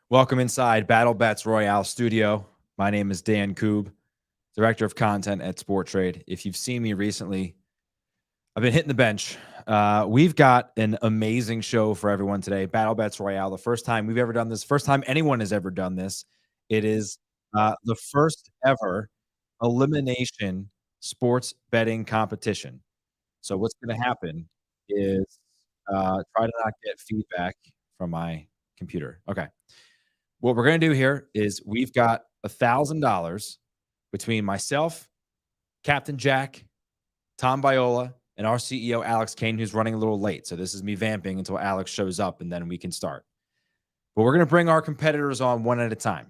Welcome inside Battle Bets Royale studio. My name is Dan Koob, Director of Content at Sporttrade. If you've seen me recently, I've been hitting the bench. We've got an amazing show for everyone today. Battle Bets Royale, the first time we've ever done this, first time anyone has ever done this. It is the first ever elimination sports betting competition. So what's going to happen is try to not get feedback from my computer. Okay. What we're going to do here is we've got $1,000 between myself, Captain Jack, Tom Biola, and our CEO, Alex Kane, who's running a little late. So this is me vamping until Alex shows up, and then we can start. But we're going to bring our competitors on one at a time.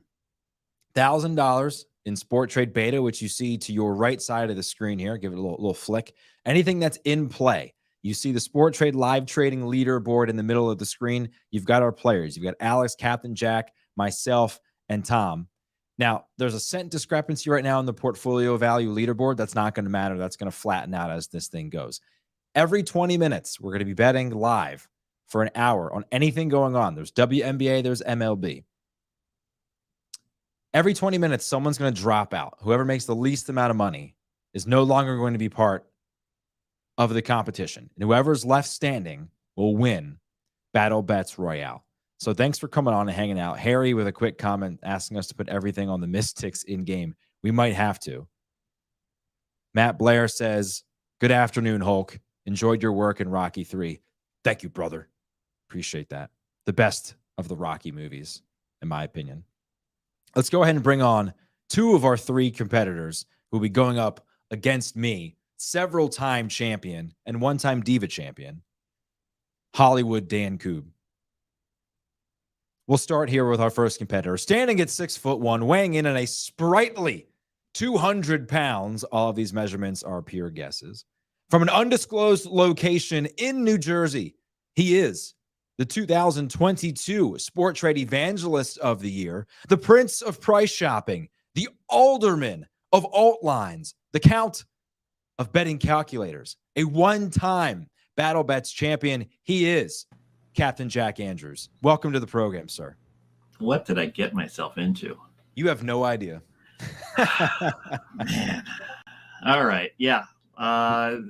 $1,000 in Sporttrade Beta, which you see to your right side of the screen here. Give it a little flick. Anything that's in play. You see the Sporttrade live trading leaderboard in the middle of the screen. You've got our players. You've got Alex, Captain Jack, myself, and Tom. Now, there's a cent discrepancy right now in the portfolio value leaderboard. That's not going to matter. That's going to flatten out as this thing goes. Every 20 minutes, we're going to be betting live for an hour on anything going on. There's WNBA, there's MLB. Every 20 minutes, someone's going to drop out. Whoever makes the least amount of money is no longer going to be part of the competition. And whoever's left standing will win Battle Bets Royale. So thanks for coming on and hanging out. Harry with a quick comment asking us to put everything on the Mystics in game. We might have to. Matt Blair says, good afternoon, Hulk. Enjoyed your work in Rocky 3. Thank you, brother. Appreciate that. The best of the Rocky movies, in my opinion. Let's go ahead and bring on two of our three competitors who will be going up against me, several-time champion and one-time Diva champion, Hollywood Dan Koob. We'll start here with our first competitor. Standing at 6'1", weighing in at a sprightly 200 pounds. All of these measurements are pure guesses. From an undisclosed location in New Jersey, he is the 2022 Sporttrade Evangelist of the Year, the Prince of Price Shopping, the Alderman of Alt Lines, the Count of Betting Calculators, a one-time Battle Bets champion. He is Captain Jack Andrews. Welcome to the program, sir. What did I get myself into? You have no idea. Man. All right. Yeah.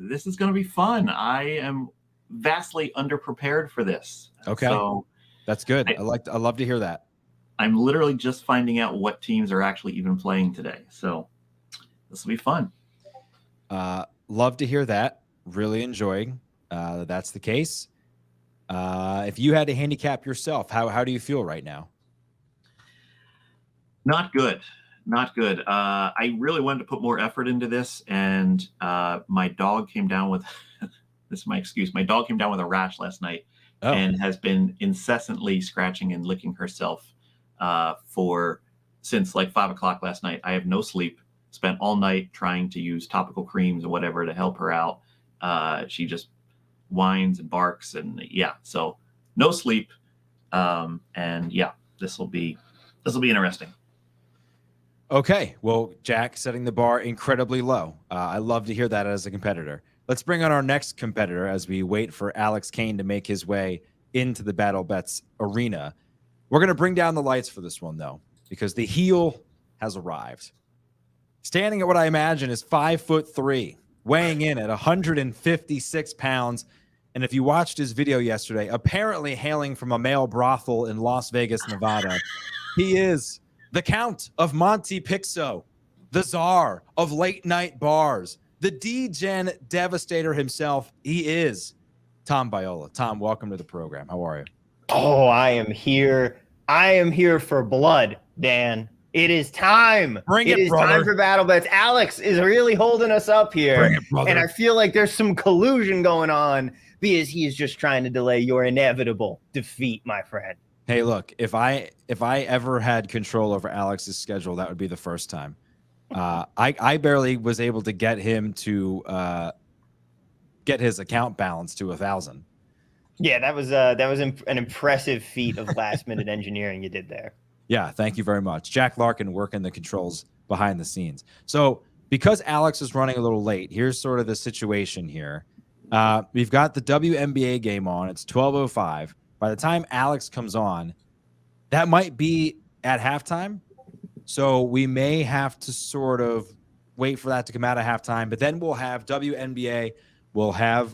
This is going to be fun. I am vastly underprepared for this. Okay. So that's good. I love to hear that. I'm literally just finding out what teams are actually even playing today. So this will be fun. Love to hear that. Really enjoying that's the case. If you had to handicap yourself, how do you feel right now? Not good. Not good. I really wanted to put more effort into this, and my dog came down with this is my excuse. My dog came down with a rash last night and has been incessantly scratching and licking herself since like 5 o'clock last night. I have no sleep. Spent all night trying to use topical creams or whatever to help her out. She just whines and barks, and so no sleep. And yeah, this will be interesting. Okay, well, Jack setting the bar incredibly low. I love to hear that as a competitor. Let's bring on our next competitor as we wait for Alex Kane to make his way into the Battle Bets arena. We're going to bring down the lights for this one, though, because the heel has arrived. Standing at what I imagine is 5'3", weighing in at 156 pounds. And if you watched his video yesterday, apparently hailing from a male brothel in Las Vegas, Nevada, he is the Count of Monte Pixo, the czar of late night bars, the D-Gen devastator himself. He is Tom Biola. Tom, welcome to the program. How are you? Oh, I am here. I am here for blood, Dan. It is time. It is time for Battle Bets. Alex is really holding us up here. Bring it, brother. And I feel like there's some collusion going on because he is just trying to delay your inevitable defeat, my friend. Hey, look, if I ever had control over Alex's schedule, that would be the first time. I barely was able to get him to get his account balance to 1,000. Yeah, that was an impressive feat of last minute engineering you did there. Yeah, thank you very much. Jack Larkin working the controls behind the scenes. So because Alex is running a little late, here's sort of the situation here. We've got the WNBA game on. It's 12:05. By the time Alex comes on, that might be at halftime. So we may have to sort of wait for that to come out at halftime. But then we'll have WNBA. We'll have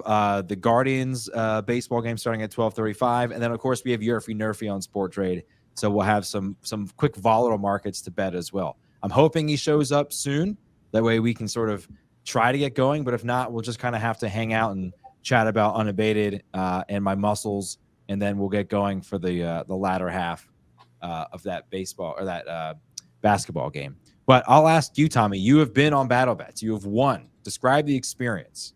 the Guardians baseball game starting at 12:35. And then, of course, we have Yurfie Nerfy on Sporttrade. So we'll have some quick volatile markets to bet as well. I'm hoping he shows up soon. That way we can sort of try to get going. But if not, we'll just kind of have to hang out and chat about Unabated and my muscles. And then we'll get going for the latter half of that baseball or that basketball game. But I'll ask you, Tommy, you have been on Battle Bets. You have won. Describe the experience.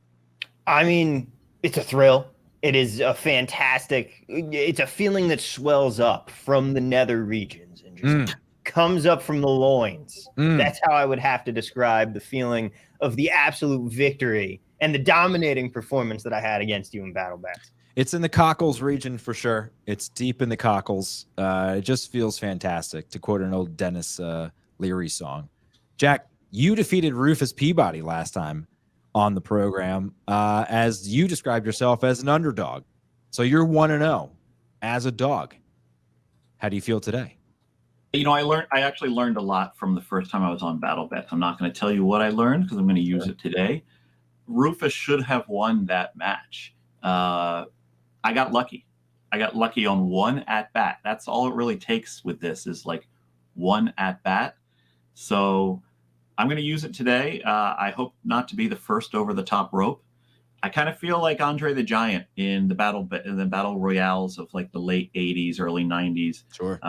I mean, it's a thrill. It is a fantastic, it's a feeling that swells up from the nether regions and just comes up from the loins. That's how I would have to describe the feeling of the absolute victory and the dominating performance that I had against you in Battle Bets. It's in the cockles region for sure. It's deep in the cockles. It just feels fantastic, to quote an old Dennis Leary song. Jack, you defeated Rufus Peabody last time on the program, as you described yourself as an underdog. So you're 1-0 as a dog. How do you feel today? You know, I actually learned a lot from the first time I was on Battle Bets. I'm not going to tell you what I learned because I'm going to use it today. Rufus should have won that match. I got lucky. I got lucky on one at bat. That's all it really takes with this is like one at bat. So I'm going to use it today. I hope not to be the first over the top rope. I kind of feel like Andre the Giant in the battle royales of like the late 80s, early 90s. Sure.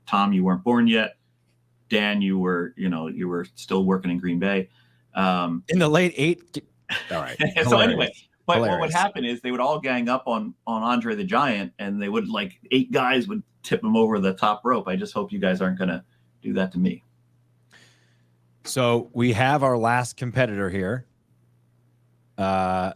Tom, you weren't born yet. Dan, you were still working in Green Bay. In the late 80s. All right. So anyway, but what would happen is they would all gang up on Andre the Giant, and they would like 8 guys would tip him over the top rope. I just hope you guys aren't going to do that to me. So we have our last competitor here. We're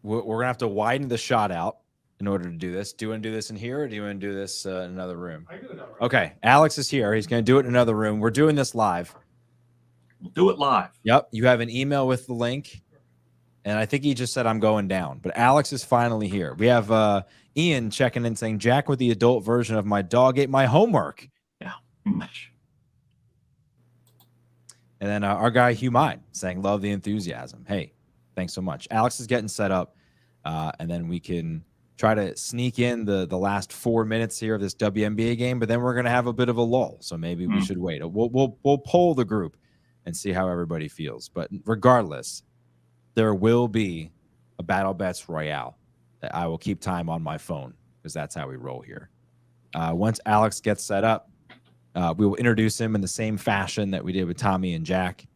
gonna have to widen the shot out in order to do this. Do you want to do this in here, or do you want to do this in another room? I can do another room. Okay, Alex is here. He's going to do it in another room. We're doing this live. We'll do it live. Yep. You have an email with the link, and I think he just said I'm going down. But Alex is finally here. We have Ian checking in saying, Jack with the adult version of my dog ate my homework. Yeah. And then our guy Hugh Mine saying, love the enthusiasm. Hey, thanks so much. Alex is getting set up, and then we can try to sneak in the last 4 minutes here of this WNBA game, but then we're going to have a bit of a lull, so maybe we should wait. We'll poll the group and see how everybody feels. But regardless, there will be a Battle Bets Royale that I will keep time on my phone because that's how we roll here. Once Alex gets set up, we will introduce him in the same fashion that we did with Tommy and Jack.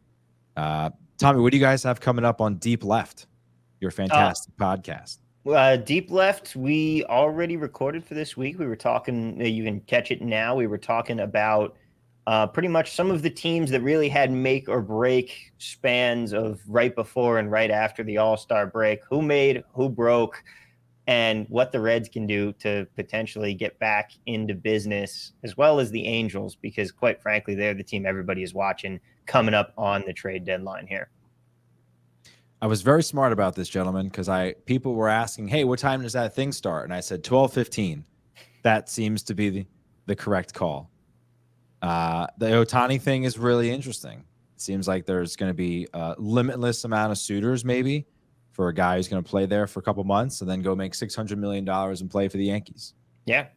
Tommy, what do you guys have coming up on Deep Left, your fantastic podcast? Deep Left, we already recorded for this week. We were talking, you can catch it now. We were talking about pretty much some of the teams that really had make or break spans of right before and right after the All-Star break, who made, who broke, and what the Reds can do to potentially get back into business, as well as the Angels, because quite frankly, they're the team everybody is watching coming up on the trade deadline here. I was very smart about this, gentlemen, because people were asking, hey, what time does that thing start? And I said 12:15. That seems to be the correct call. The Ohtani thing is really interesting. It seems like there's going to be a limitless amount of suitors maybe for a guy who's going to play there for a couple months and then go make $600 million and play for the Yankees. Yeah.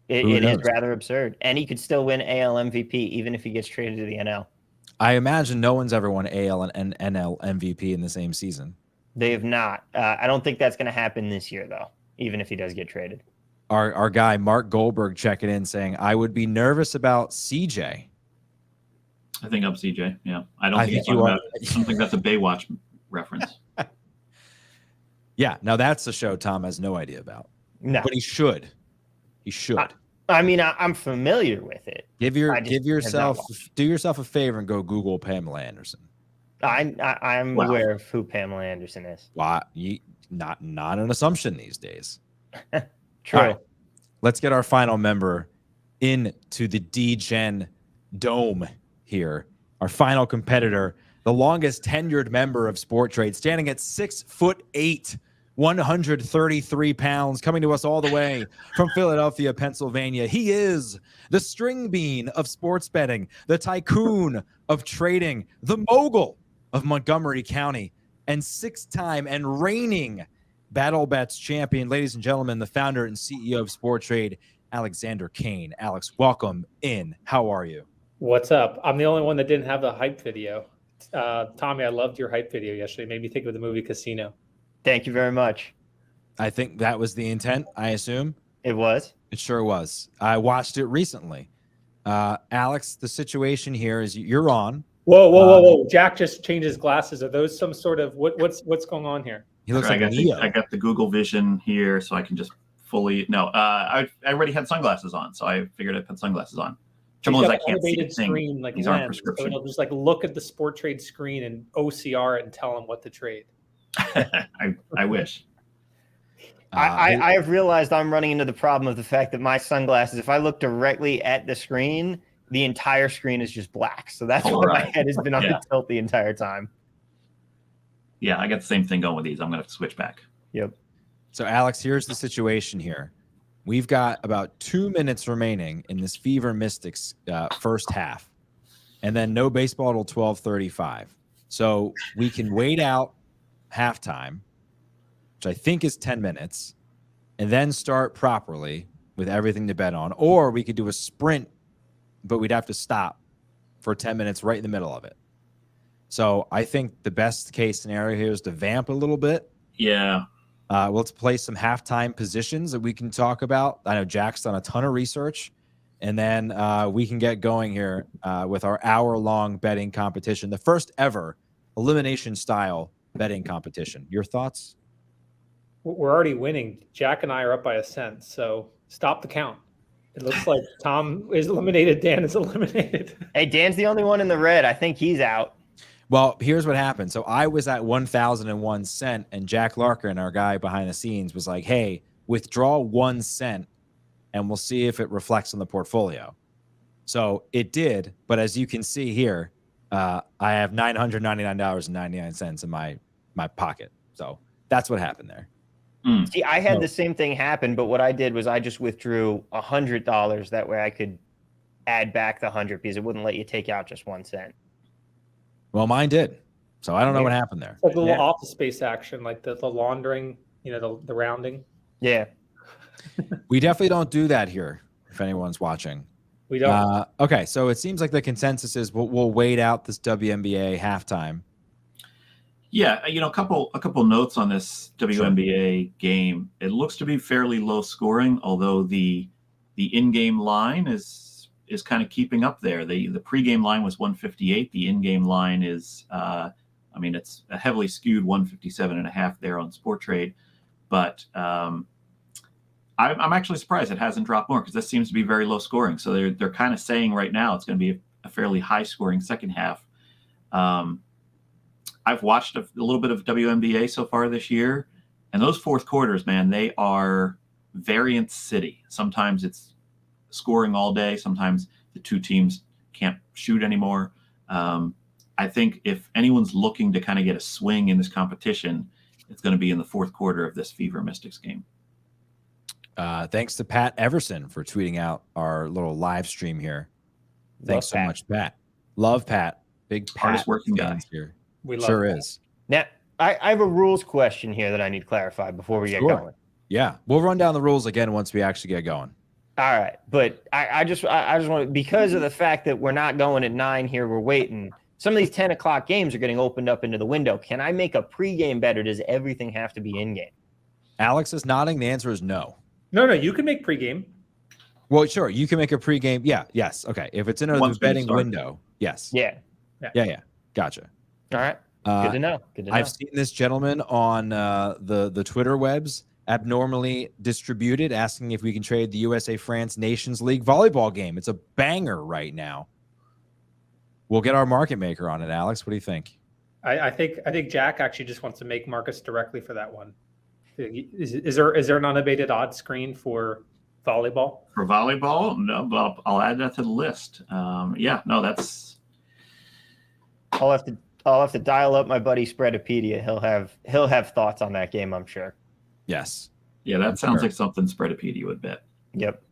It is rather absurd. And he could still win AL MVP even if he gets traded to the NL. I imagine no one's ever won AL and NL MVP in the same season. They have not. I don't think that's going to happen this year, though, even if he does get traded. Our guy, Mark Goldberg, checking in saying, I would be nervous about CJ. I think I'm CJ. Yeah. I don't think that's a Baywatch reference. Yeah. Now that's a show Tom has no idea about. No. But he should. He should. I mean, I'm familiar with it. Do yourself a favor and go Google Pamela Anderson. I'm aware of who Pamela Anderson is. Why? Not an assumption these days. True. Right. Let's get our final member into the D-Gen Dome here. Our final competitor, the longest tenured member of Sporttrade, standing at 6'8", 133 pounds, coming to us all the way from Philadelphia, Pennsylvania. He is the string bean of sports betting, the tycoon of trading, the mogul of Montgomery County, and 6-time and reigning Battle Bets champion, ladies and gentlemen, the founder and CEO of Sporttrade, Alexander Kane. Alex, welcome in. How are you? What's up? I'm the only one that didn't have the hype video. Tommy, I loved your hype video yesterday. It made me think of the movie Casino. Thank you very much. I think that was the intent, I assume. It was. It sure was. I watched it recently. Alex, the situation here is you're on. Whoa. Jack just changed his glasses. Are those some sort of what's going on here? He looks like Neo. I got the Google Vision here, so I can just fully. No, I already had sunglasses on, so I figured I'd put sunglasses on. Trouble is, I can't see the screen like these aren't lens, prescription. so it'll just like look at the Sporttrade screen and OCR it and tell him what to trade. I wish. I have realized I'm running into the problem of the fact that my sunglasses, if I look directly at the screen, the entire screen is just black. So that's why my head has been on the tilt the entire time. Yeah, I got the same thing going with these. I'm going to have to switch back. Yep. So, Alex, here's the situation here. We've got about 2 minutes remaining in this Fever Mystics first half, and then no baseball till 12:35. So we can wait out halftime, which I think is 10 minutes, and then start properly with everything to bet on. Or we could do a sprint, but we'd have to stop for 10 minutes right in the middle of it. So I think the best case scenario here is to vamp a little bit. Yeah. Let's play some halftime positions that we can talk about. I know Jack's done a ton of research, and then we can get going here with our hour-long betting competition, the first ever elimination style betting competition. Your thoughts? We're already winning. Jack and I are up by a cent, so stop the count. It looks like Tom is eliminated. Dan is eliminated. Hey, Dan's the only one in the red. I think he's out. Well, here's what happened. So I was at 1,001 cent, and Jack Larkin, our guy behind the scenes, was like, hey, withdraw 1 cent, and we'll see if it reflects on the portfolio. So it did, but as you can see here, I have $999.99 in my pocket. So that's what happened there. See, I had the same thing happen, but what I did was I just withdrew $100. That way I could add back the 100 because it wouldn't let you take out just 1 cent. Well, mine did. So I don't know what happened there. It's like a little office space action, like the laundering, the rounding. Yeah. We definitely don't do that here, if anyone's watching. We don't. Okay, so it seems like the consensus is we'll wait out this WNBA halftime. Yeah, a couple notes on this WNBA game. It looks to be fairly low scoring, although the in-game line is kind of keeping up there. The pregame line was 158. The in-game line is, it's a heavily skewed 157.5 there on Sporttrade. But I'm actually surprised it hasn't dropped more because this seems to be very low scoring. So they're kind of saying right now it's going to be a fairly high scoring second half. I've watched a little bit of WNBA so far this year, and those fourth quarters, man, they are variance city. Sometimes it's scoring all day. Sometimes the two teams can't shoot anymore. I think if anyone's looking to kind of get a swing in this competition, it's going to be in the fourth quarter of this Fever Mystics game. Thanks to Pat Everson for tweeting out our little live stream here. Thanks so much, Pat. Love Pat. Big Pat hardest working guy here. We love sure that. is. Now, I have a rules question here that I need clarified before we get going. Yeah, we'll run down the rules again once we actually get going. All right, but I just want to, because of the fact that we're not going at 9 here, we're waiting. Some of these 10 o'clock games are getting opened up into the window. Can I make a pregame bet, or does everything have to be in game? Alex is nodding. The answer is no. No, you can make pregame. Well, sure, you can make a pregame. Yeah, yes, okay. If it's in a betting window, yes. Yeah. Gotcha. All right. Good to know. I've seen this gentleman on the Twitter webs abnormally distributed, asking if we can trade the USA-France Nations League volleyball game. It's a banger right now. We'll get our market maker on it, Alex. What do you think? I think Jack actually just wants to make Marcus directly for that one. Is there an unabated odds screen for volleyball? For volleyball? No, but I'll add that to the list. That's. I'll have to dial up my buddy Spreadopedia. He'll have thoughts on that game, I'm sure. Yes. Yeah, that sounds Sure. like something Spreadopedia would bet. Yep.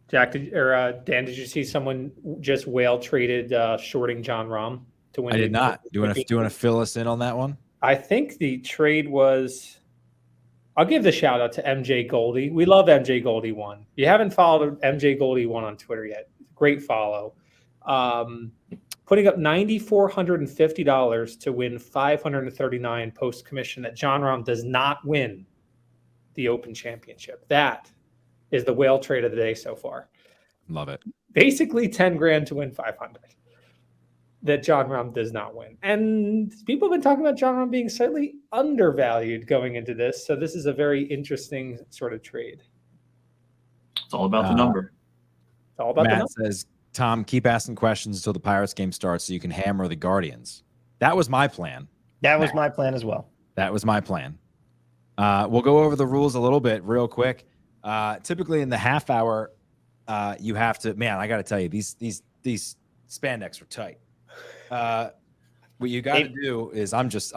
Jack, Dan, did you see someone just whale traded shorting John Rahm to win? I did not. Do you want to fill us in on that one? I think the trade was. I'll give the shout out to MJ Goldie. We love MJ Goldie 1. If you haven't followed MJ Goldie 1 on Twitter yet, great follow. Putting up $9,450 to win $539 post commission that John Rahm does not win the Open Championship. That is the whale trade of the day so far. Love it. Basically 10 grand to win 500 that John Rahm does not win. And people have been talking about John Rahm being slightly undervalued going into this. So this is a very interesting sort of trade. It's all about the number. It's all about Matt the number. says, Tom, keep asking questions until the Pirates game starts so you can hammer the Guardians. That was my plan. That was my plan as well. That was my plan. We'll go over the rules a little bit real quick. Typically in the half hour, you have to, man, I got to tell you, these spandex are tight. What you got to do is Sounds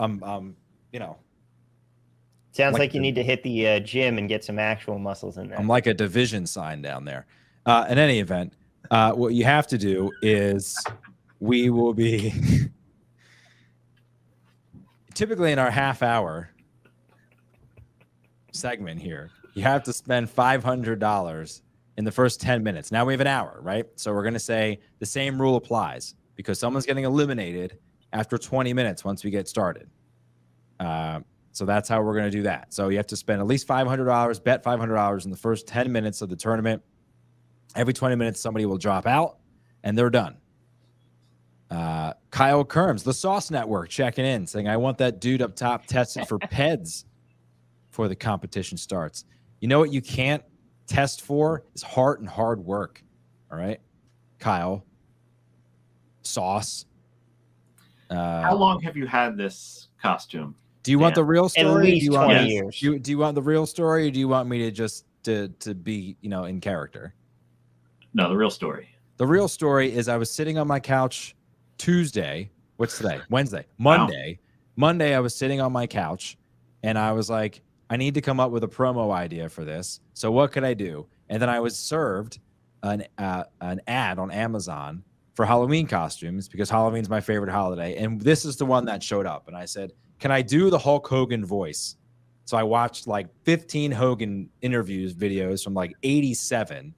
like you need to hit the gym and get some actual muscles in there. I'm like a division sign down there. In any event, what you have to do is we will be typically in our half hour segment here. You have to spend $500 in the first 10 minutes. Now we have an hour, right? So we're going to say the same rule applies because someone's getting eliminated after 20 minutes once we get started. So that's how we're going to do that. So you have to spend at least $500, bet $500 in the first 10 minutes of the tournament. Every 20 minutes, somebody will drop out, and they're done. Kyle Kerms, the Sauce Network, checking in, saying, I want that dude up top tested for PEDs before the competition starts. You know what you can't test for is heart and hard work. All right, Kyle. Sauce. How long have you had this costume? Do you want the real story? At least do you want 20 years. Do you want the real story, or do you want me to just to be, in character? No, the real story. The real story is I was sitting on my couch Tuesday. What's today? Wednesday. Monday. Wow. Monday, I was sitting on my couch, and I was like, I need to come up with a promo idea for this. So what could I do? And then I was served an ad on Amazon for Halloween costumes because Halloween's my favorite holiday. And this is the one that showed up. And I said, can I do the Hulk Hogan voice? So I watched like 15 Hogan interviews videos from like 87.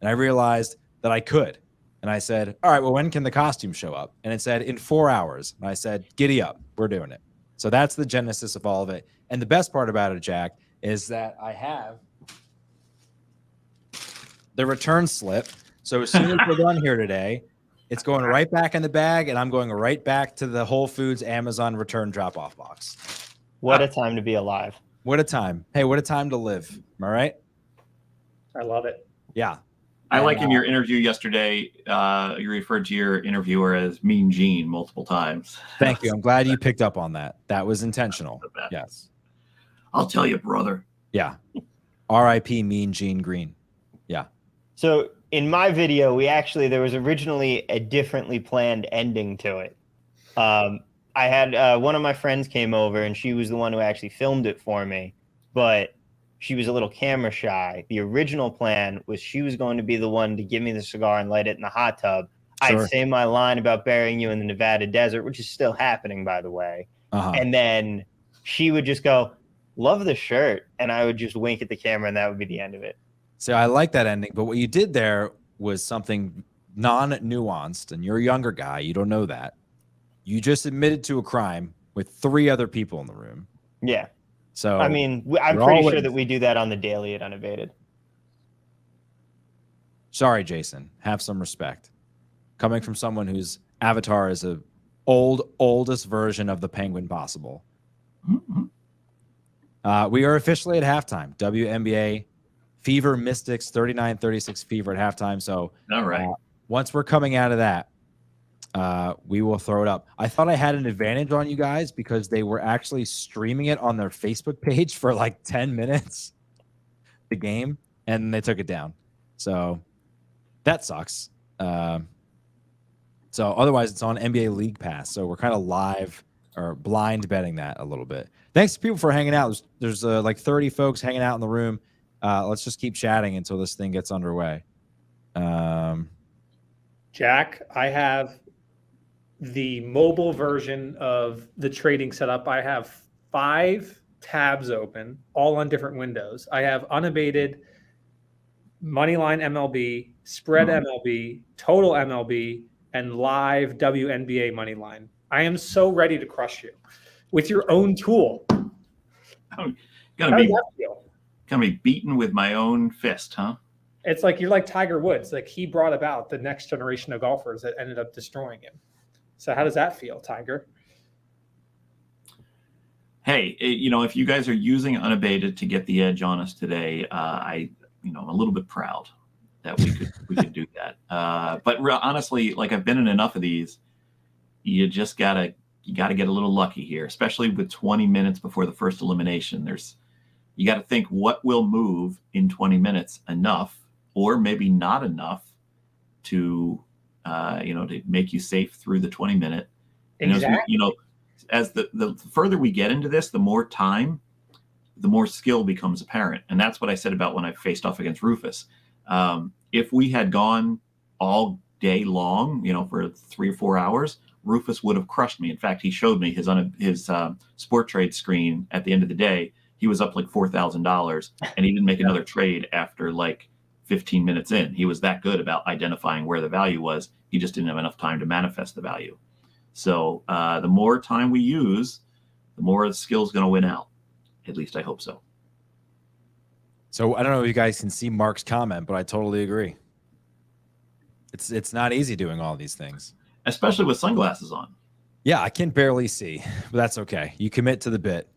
And I realized that I could. And I said, all right, well, when can the costume show up? And it said in 4 hours. And I said, giddy up. We're doing it. So that's the genesis of all of it. And the best part about it, Jack, is that I have the return slip. So as soon as we're done here today, it's going right back in the bag, and I'm going right back to the Whole Foods Amazon return drop-off box. What a time to be alive. What a time. Hey, what a time to live. Am I right? I love it. Yeah. I like in your interview yesterday, you referred to your interviewer as Mean Gene multiple times. Thank you. I'm glad you picked up on that. That was intentional. Yes. I'll tell you, brother. Yeah. R.I.P. Mean Gene Green. Yeah. So in my video, there was originally a differently planned ending to it. I had one of my friends came over, and she was the one who actually filmed it for me, but she was a little camera shy. The original plan was she was going to be the one to give me the cigar and light it in the hot tub. Sure. I'd say my line about burying you in the Nevada desert, which is still happening, by the way. And then she would just go, love the shirt. And I would just wink at the camera, and that would be the end of it. So I like that ending. But what you did there was something non-nuanced, and you're a younger guy. You don't know that. You just admitted to a crime with 3 other people in the room. Yeah. So I mean, I'm pretty sure that we do that on the daily at Unabated. Sorry, Jason. Have some respect. Coming from someone whose avatar is a oldest version of the penguin possible. Mm-hmm. We are officially at halftime. WNBA Fever Mystics 39-36 Fever at halftime. So all right. Once we're coming out of that, we will throw it up. I thought I had an advantage on you guys because they were actually streaming it on their Facebook page for like 10 minutes, the game, and they took it down. So that sucks. So otherwise it's on NBA League Pass. So we're kind of live or blind betting that a little bit. Thanks to people for hanging out. There's like 30 folks hanging out in the room. Let's just keep chatting until this thing gets underway. Jack, I have the mobile version of the trading setup. I have 5 tabs open, all on different windows. I have Unabated, Moneyline MLB, Spread MLB, Total MLB, and Live WNBA Moneyline. I am so ready to crush you with your own tool. I'm How gonna does be that feel? beaten with my own fist, huh? It's like you're like Tiger Woods. Like he brought about the next generation of golfers that ended up destroying him. So how does that feel, Tiger? Hey, if you guys are using Unabated to get the edge on us today, I'm a little bit proud that we could do that. But honestly, like I've been in enough of these, you just gotta get a little lucky here, especially with 20 minutes before the first elimination. You got to think what will move in 20 minutes enough, or maybe not enough to make you safe through the 20-minute. Exactly. As the further we get into this, the more time, the more skill becomes apparent. And that's what I said about when I faced off against Rufus. If we had gone all day long, for 3 or 4 hours, Rufus would have crushed me. In fact, he showed me his Sporttrade screen at the end of the day. He was up like $4,000, and he didn't make another trade after like 15 minutes in. He was that good about identifying where the value was. He just didn't have enough time to manifest the value. So the more time we use, the more the skill's going to win out. At least I hope so. So I don't know if you guys can see Mark's comment, but I totally agree. It's not easy doing all these things, especially with sunglasses on. Yeah, I can barely see, but that's okay. You commit to the bit.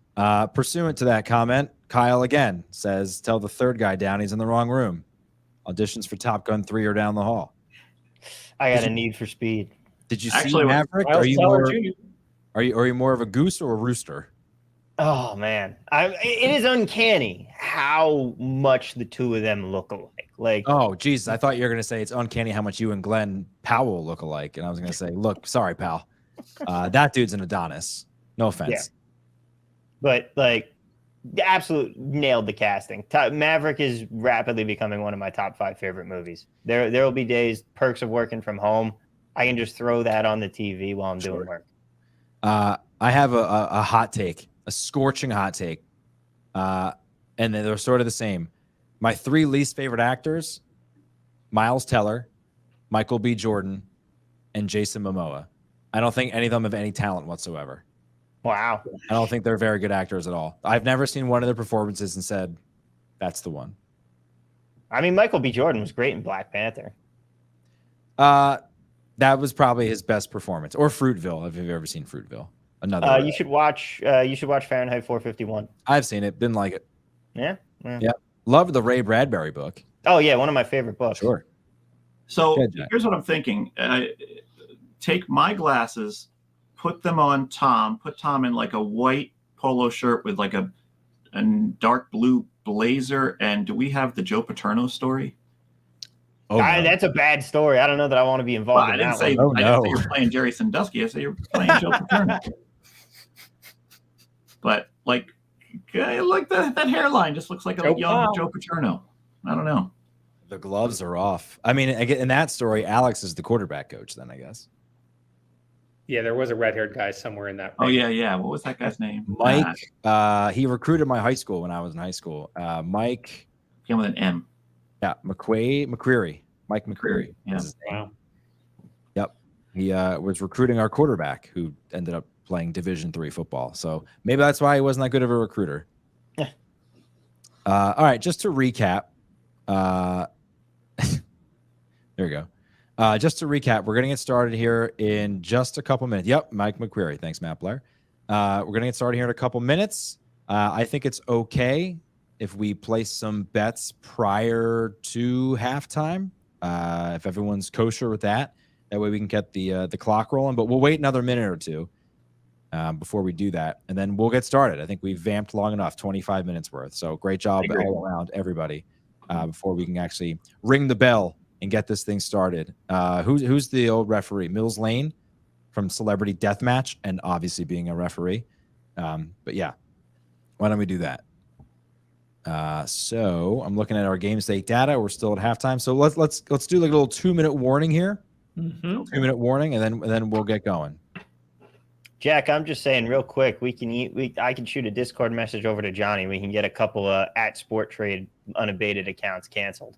Pursuant to that comment, Kyle again says, tell the third guy down he's in the wrong room. Auditions for Top Gun 3 are down the hall. I got a need for speed. Did you Actually, see Maverick? Are you more of a goose or a rooster? Oh man, it is uncanny how much the two of them look alike. Like, oh Jesus, I thought you were gonna say it's uncanny how much you and Glenn Powell look alike, and I was gonna say, look, sorry, pal, that dude's an Adonis. No offense. Yeah. But like, absolute nailed the casting. Maverick is rapidly becoming one of my top 5 favorite movies. There will be days, perks of working from home, I can just throw that on the TV while I'm doing work. I have a hot take, a scorching hot take, and they're sort of the same. My 3 least favorite actors: Miles Teller, Michael B. Jordan, and Jason Momoa. I don't think any of them have any talent whatsoever. Wow. I don't think they're very good actors at all. I've never seen one of their performances and said, that's the one. I mean, Michael B. Jordan was great in Black Panther. That was probably his best performance. Or Fruitville, if you've ever seen Fruitville. Another. You should watch Fahrenheit 451. I've seen it. Didn't like it. Yeah. Yeah. Love the Ray Bradbury book. Oh yeah, one of my favorite books. Sure. So here's what I'm thinking. Take my glasses, put them on Tom, put Tom in like a white polo shirt with like a dark blue blazer. And do we have the Joe Paterno story? Oh, no. That's a bad story. I don't know that I want to be involved in that one. I didn't say you're playing Jerry Sandusky. I say you're playing Joe Paterno. But like that hairline just looks like a young Joe Paterno. I don't know. The gloves are off. I mean, in that story, Alex is the quarterback coach then, I guess. Yeah, there was a red-haired guy somewhere in that. Oh, yeah. What was that guy's name? Mike. He recruited my high school when I was in high school. Mike. Came with an M. Yeah, McCreary. Mike McCreary. Yeah. Wow. Yep. He was recruiting our quarterback, who ended up playing Division III football. So maybe that's why he wasn't that good of a recruiter. Yeah. All right, just to recap. There we go. Just to recap, we're going to get started here in just a couple minutes. Yep, Mike McQuarrie. Thanks, Matt Blair. We're going to get started here in a couple minutes. I think it's okay if we place some bets prior to halftime, if everyone's kosher with that. That way we can get the clock rolling. But we'll wait another minute or two before we do that, and then we'll get started. I think we've vamped long enough, 25 minutes worth. So great job all around, everybody, before we can actually ring the bell and get this thing started. Who's the old referee? Mills Lane? from Celebrity Deathmatch and obviously being a referee. But yeah, why don't we do that? So I'm looking at our game state data. We're still at halftime. So let's do like a little 2-minute warning here. 2-minute warning, and then we'll get going. Jack, I'm just saying real quick, I can shoot a Discord message over to Johnny. We can get a couple of at Sporttrade unabated accounts canceled.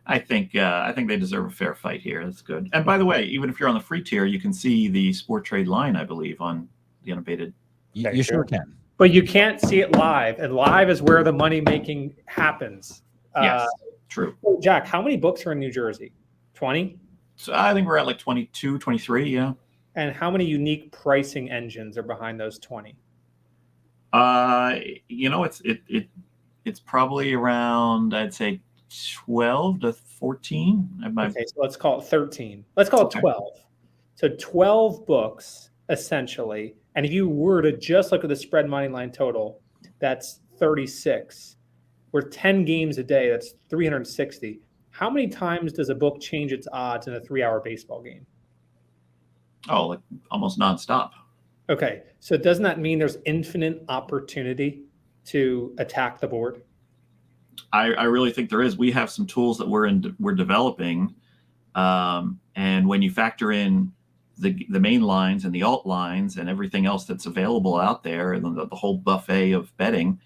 I think they deserve a fair fight here. That's good. And by the way, even if you're on the free tier, you can see the Sporttrade line, I believe, on the Unabated. You sure can. But you can't see it live, and live is where the money making happens. Yes, true. Jack, how many books are in New Jersey? 20? So I think we're at like 22, 23, yeah. And how many unique pricing engines are behind those 20? It's probably around, I'd say 12 to 14. Okay, so let's call it 13. Let's call it 12. So 12 books, essentially. And if you were to just look at the spread money line total, that's 36. We're 10 games a day. That's 360. How many times does a book change its odds in a 3-hour baseball game? Oh, like almost nonstop. Okay, so doesn't that mean there's infinite opportunity to attack the board? I really think there is. We have some tools that we're developing, and when you factor in the main lines and the alt lines and everything else that's available out there, and the whole buffet of betting,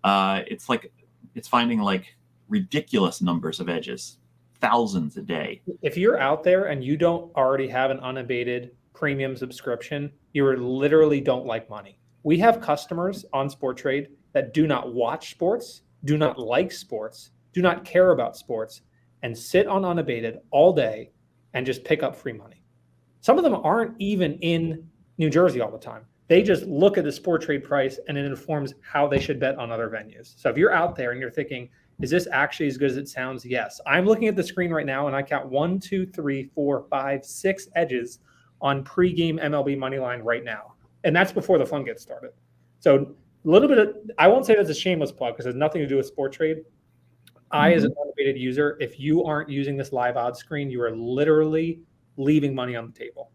it's finding like ridiculous numbers of edges, thousands a day. If you're out there and you don't already have an unabated premium subscription, you literally don't like money. We have customers on Sporttrade that do not watch sports, do not like sports, do not care about sports, and sit on Unabated all day and just pick up free money. Some of them aren't even in New Jersey all the time. They just look at the Sporttrade price and it informs how they should bet on other venues. So if you're out there and you're thinking, is this actually as good as it sounds? Yes. I'm looking at the screen right now and I count 1, 2, 3, 4, 5, 6 edges on pregame MLB money line right now. And that's before the fun gets started. So a little bit of, I won't say that's a shameless plug because it has nothing to do with Sporttrade. I, as an Unabated user, if you aren't using this live odds screen, you are literally leaving money on the table.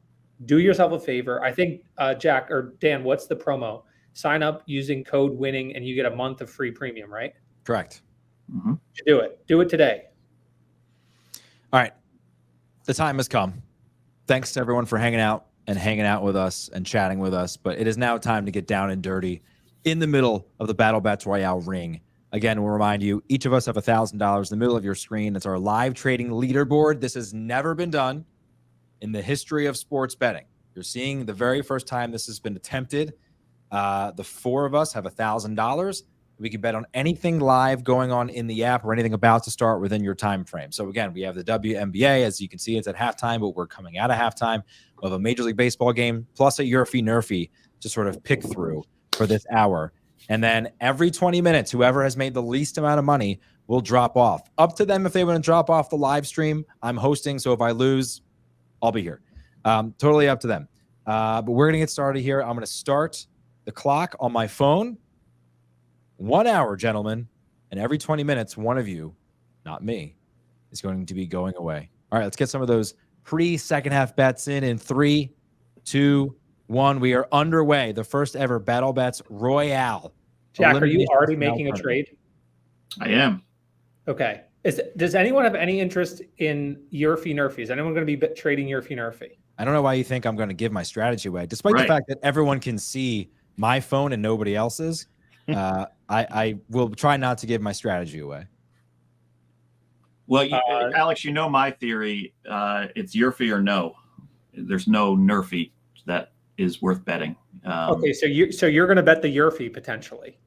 Do yourself a favor. I think, Jack or Dan, what's the promo? Sign up using code WINNING and you get a month of free premium, right? Correct. Mm-hmm. Do it. Do it today. All right. The time has come. Thanks to everyone for hanging out with us and chatting with us. But it is now time to get down and dirty in the middle of the Battle Bets Royale ring. Again, we'll remind you, each of us have $1,000 in the middle of your screen. It's our live trading leaderboard. This has never been done in the history of sports betting. You're seeing the very first time this has been attempted. The 4 of us have $1,000. We can bet on anything live going on in the app or anything about to start within your time frame. So again, we have the WNBA. As you can see, it's at halftime, but we're coming out of halftime of a Major League Baseball game, plus a Nerfy to sort of pick through for this hour. And then every 20 minutes, whoever has made the least amount of money will drop off. Up to them if they want to drop off the live stream. I'm hosting, so if I lose, I'll be here. Totally up to them. But we're going to get started here. I'm going to start the clock on my phone. 1 hour, gentlemen. And every 20 minutes, one of you, not me, is going to be going away. All right, let's get some of those pre-second half bets in 3, 2, 1. We are underway. The first ever Battle Bets Royale. Jack, are you already making a trade? I am. Okay. Does anyone have any interest in Nerfy? Is anyone going to be trading Nerfy? I don't know why you think I'm going to give my strategy away, despite the fact that everyone can see my phone and nobody else's. I will try not to give my strategy away. Well, Alex, you know my theory. It's Nerfy or no. There's no Nerfy that is worth betting. Okay, so you're going to bet the Nerfy potentially.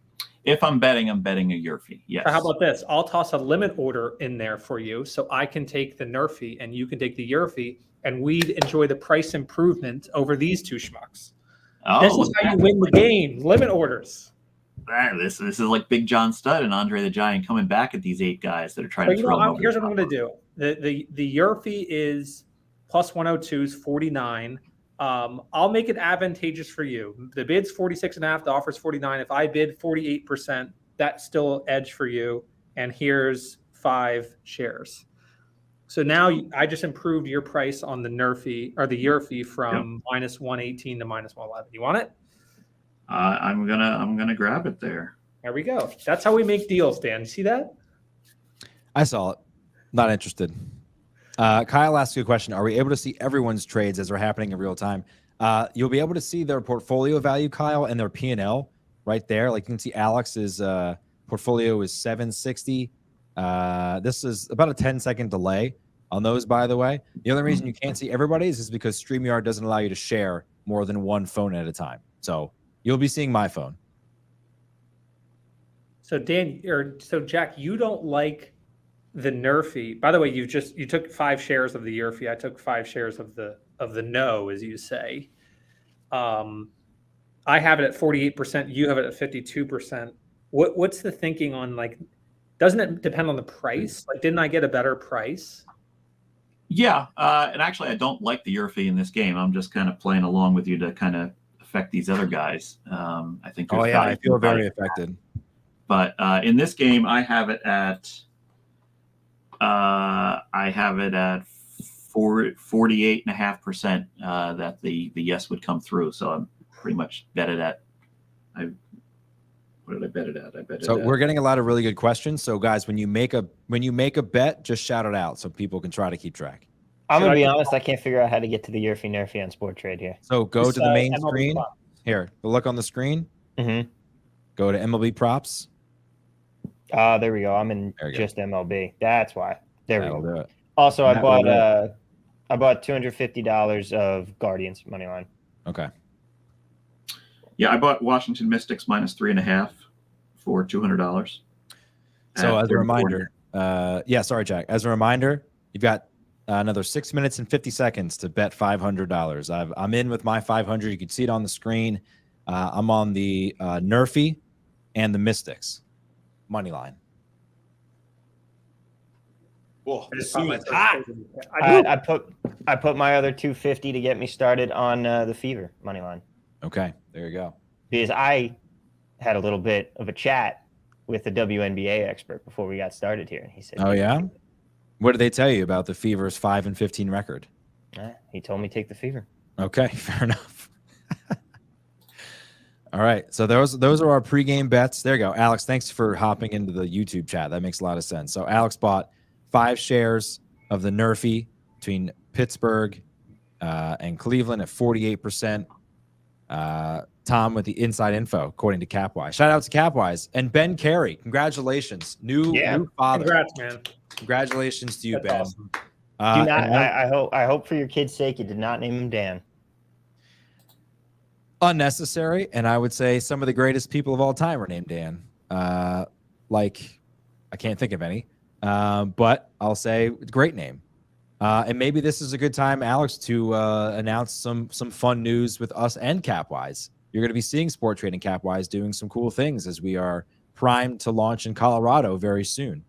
If I'm betting a Nerfy, yes. Or how about this? I'll toss a limit order in there for you, so I can take the Nerfy and you can take the Nerfy, and we'd enjoy the price improvement over these two schmucks. Oh, this is how you win the game. Limit orders. This is like Big John Studd and Andre the Giant coming back at these 8 guys that are trying to throw them over. Here's what I'm going to do. The Nerfy is plus 102's 49. I'll make it advantageous for you. The bid's 46.5. The offer's 49. If I bid 48%, that's still edge for you. And here's 5 shares. So now I just improved your price on the Nerfy or the Yerfy from -118 to -111. You want it? I'm gonna grab it there. There we go. That's how we make deals, Dan. You see that? I saw it. Not interested. Kyle asked you a question. Are we able to see everyone's trades as they're happening in real time? You'll be able to see their portfolio value, Kyle, and their P&L right there. Like you can see Alex's portfolio is 760. This is about a 10-second delay on those, by the way. The other reason you can't see everybody's is because StreamYard doesn't allow you to share more than one phone at a time. So you'll be seeing my phone. So Jack, you don't like the Nerfy. By the way, you took 5 shares of the Yerfy. I took 5 shares of the no, as you say. I have it at 48%. You have it at 52%. What's the thinking on, like, doesn't it depend on the price? Like, didn't I get a better price? Yeah, and actually, I don't like the Yerfy in this game. I'm just kind of playing along with you to kind of affect these other guys. I think. Oh yeah, I feel very affected. But in this game, I have it at 48.5% that the yes would come through. So I'm pretty much betted at. What did I bet it at? I bet it So at. we're getting a lot of really good questions. So guys, when you make a bet, just shout it out so people can try to keep track. I'm gonna be honest. I can't figure out how to get to the Yerfy Nerfy on Sporttrade here. So go to the main MLB screen. props. Here, look on the screen. Mm-hmm. Go to MLB props. There we go. I'm in There you just MLB. That's why. There we That'll go. do it. Also, I That will bought $250 of Guardians money line. Okay. Yeah, I bought Washington Mystics -3.5 for $200. So At as a reminder, sorry, Jack. As a reminder, you've got another 6 minutes and 50 seconds to bet $500. I'm in with my 500. You can see it on the screen. I'm on the Nerfy and the Mystics money line. I just found myself hot. saving- I put my other $250 to get me started on the Fever money line Okay, there you go. because I had a little bit of a chat with the WNBA expert before we got started here, and he said, Oh yeah, what did they tell you about the Fever's 5-15 record? He told me take the Fever. Okay, fair enough. All right, so those are our pregame bets. There you go, Alex. Thanks for hopping into the YouTube chat. That makes a lot of sense. So Alex bought 5 shares of the Nerfy between Pittsburgh and Cleveland at 48%. Tom with the inside info, according to Capwise. Shout out to Capwise and Ben Carey. Congratulations, new father. Congrats, man. Congratulations to you, That's Ben. awesome. Do not. I hope for your kid's sake you did not name him Dan. Unnecessary, and I would say some of the greatest people of all time are named Dan. Like, I can't think of any, but I'll say great name. And maybe this is a good time, Alex, to announce some fun news with us and Capwise. You're going to be seeing Sporttrade and Capwise doing some cool things as we are primed to launch in Colorado very soon.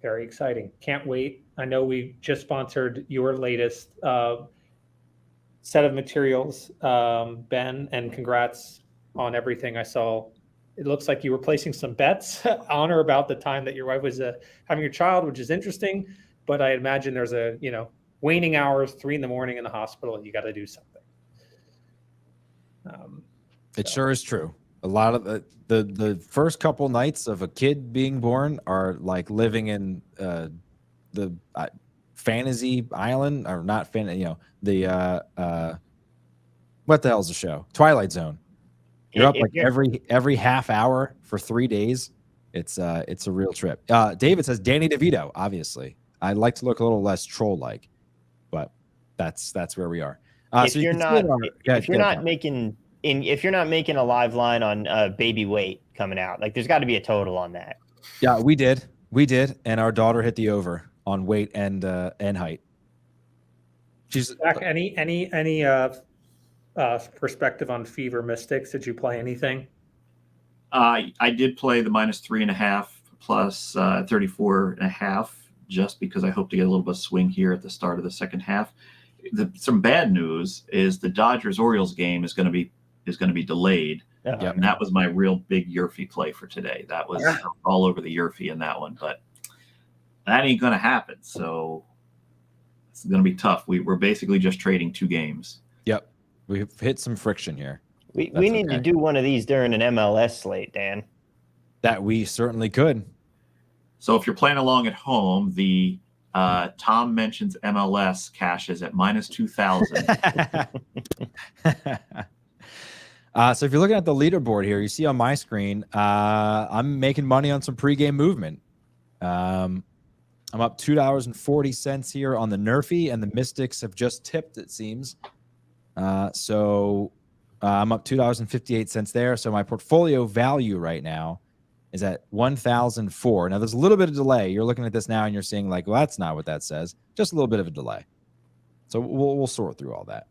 Very exciting. Can't wait. I know we just sponsored your latest set of materials, Ben, and congrats on everything I saw. It looks like you were placing some bets on or about the time that your wife was having your child, which is interesting. But I imagine there's waning hours, 3 a.m. in the hospital, and you got to do something. It sure is true. A lot of the first couple nights of a kid being born are like living in the fantasy island, or not fantasy, the what the hell's the show? Twilight Zone. You're up like every half hour for 3 days. It's a real trip. David says Danny DeVito, obviously. I'd like to look a little less troll-like, but that's where we are. If you're not making a live line on baby weight coming out, like there's got to be a total on that. Yeah, we did, and our daughter hit the over on weight and height. She's Zach, any perspective on Fever Mystics? Did you play anything? I did play the -3.5 plus 34.5. Just because I hope to get a little bit of swing here at the start of the second half. Some bad news is the Dodgers-Orioles game is going to be delayed. Uh-huh. And that was my real big Yerfy play for today. That was all over the Yerfy in that one. But that ain't going to happen. So it's going to be tough. We're basically just trading 2 games. Yep. We've hit some friction here. We That's need to okay. do one of these during an MLS slate, Dan. That we certainly could. So if you're playing along at home, the Tom mentions MLS cashes at minus 2,000. So if you're looking at the leaderboard here, you see on my screen, I'm making money on some pregame movement. I'm up $2.40 here on the Nerfy, and the Mystics have just tipped, it seems. So I'm up $2.58 there. So my portfolio value right now is at 1,004. Now there's a little bit of delay. You're looking at this now and you're seeing like, well, that's not what that says. Just a little bit of a delay. So we'll sort through all that.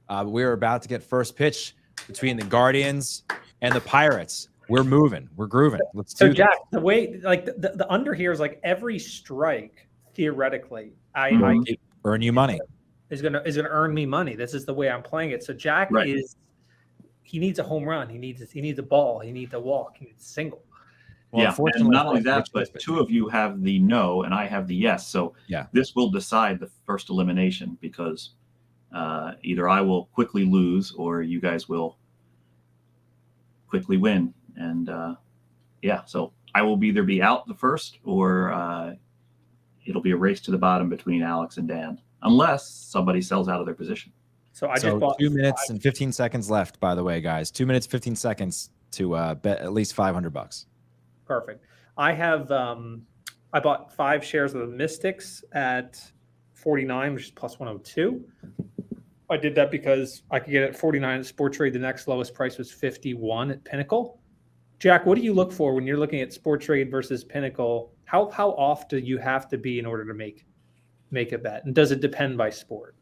But we're about to get first pitch between the Guardians and the Pirates. We're moving. We're grooving. Let's do So this. Jack, the way like the under here is like every strike theoretically, I Earn you money. is gonna earn me money. This is the way I'm playing it. So Jack Right. he needs a home run. He needs a ball. He needs a walk. He needs a single. Well, Yeah, unfortunately, and not only for that, Rich but Biscuit. 2 of you have the no, and I have the yes. So Yeah. this will decide the first elimination because either I will quickly lose or you guys will quickly win. And yeah, so I will either be out the first or it'll be a race to the bottom between Alex and Dan, unless somebody sells out of their position. So I So just bought 2 minutes and 15 seconds left, by the way, guys. 2 minutes, 15 seconds to bet at least $500. Perfect. I have I bought 5 shares of the Mystics at 49, which is plus 102. I did that because I could get it at 49 at Sporttrade. The next lowest price was 51 at Pinnacle. Jack, what do you look for when you're looking at Sporttrade versus Pinnacle? How off do you have to be in order to make a bet? And does it depend by sport?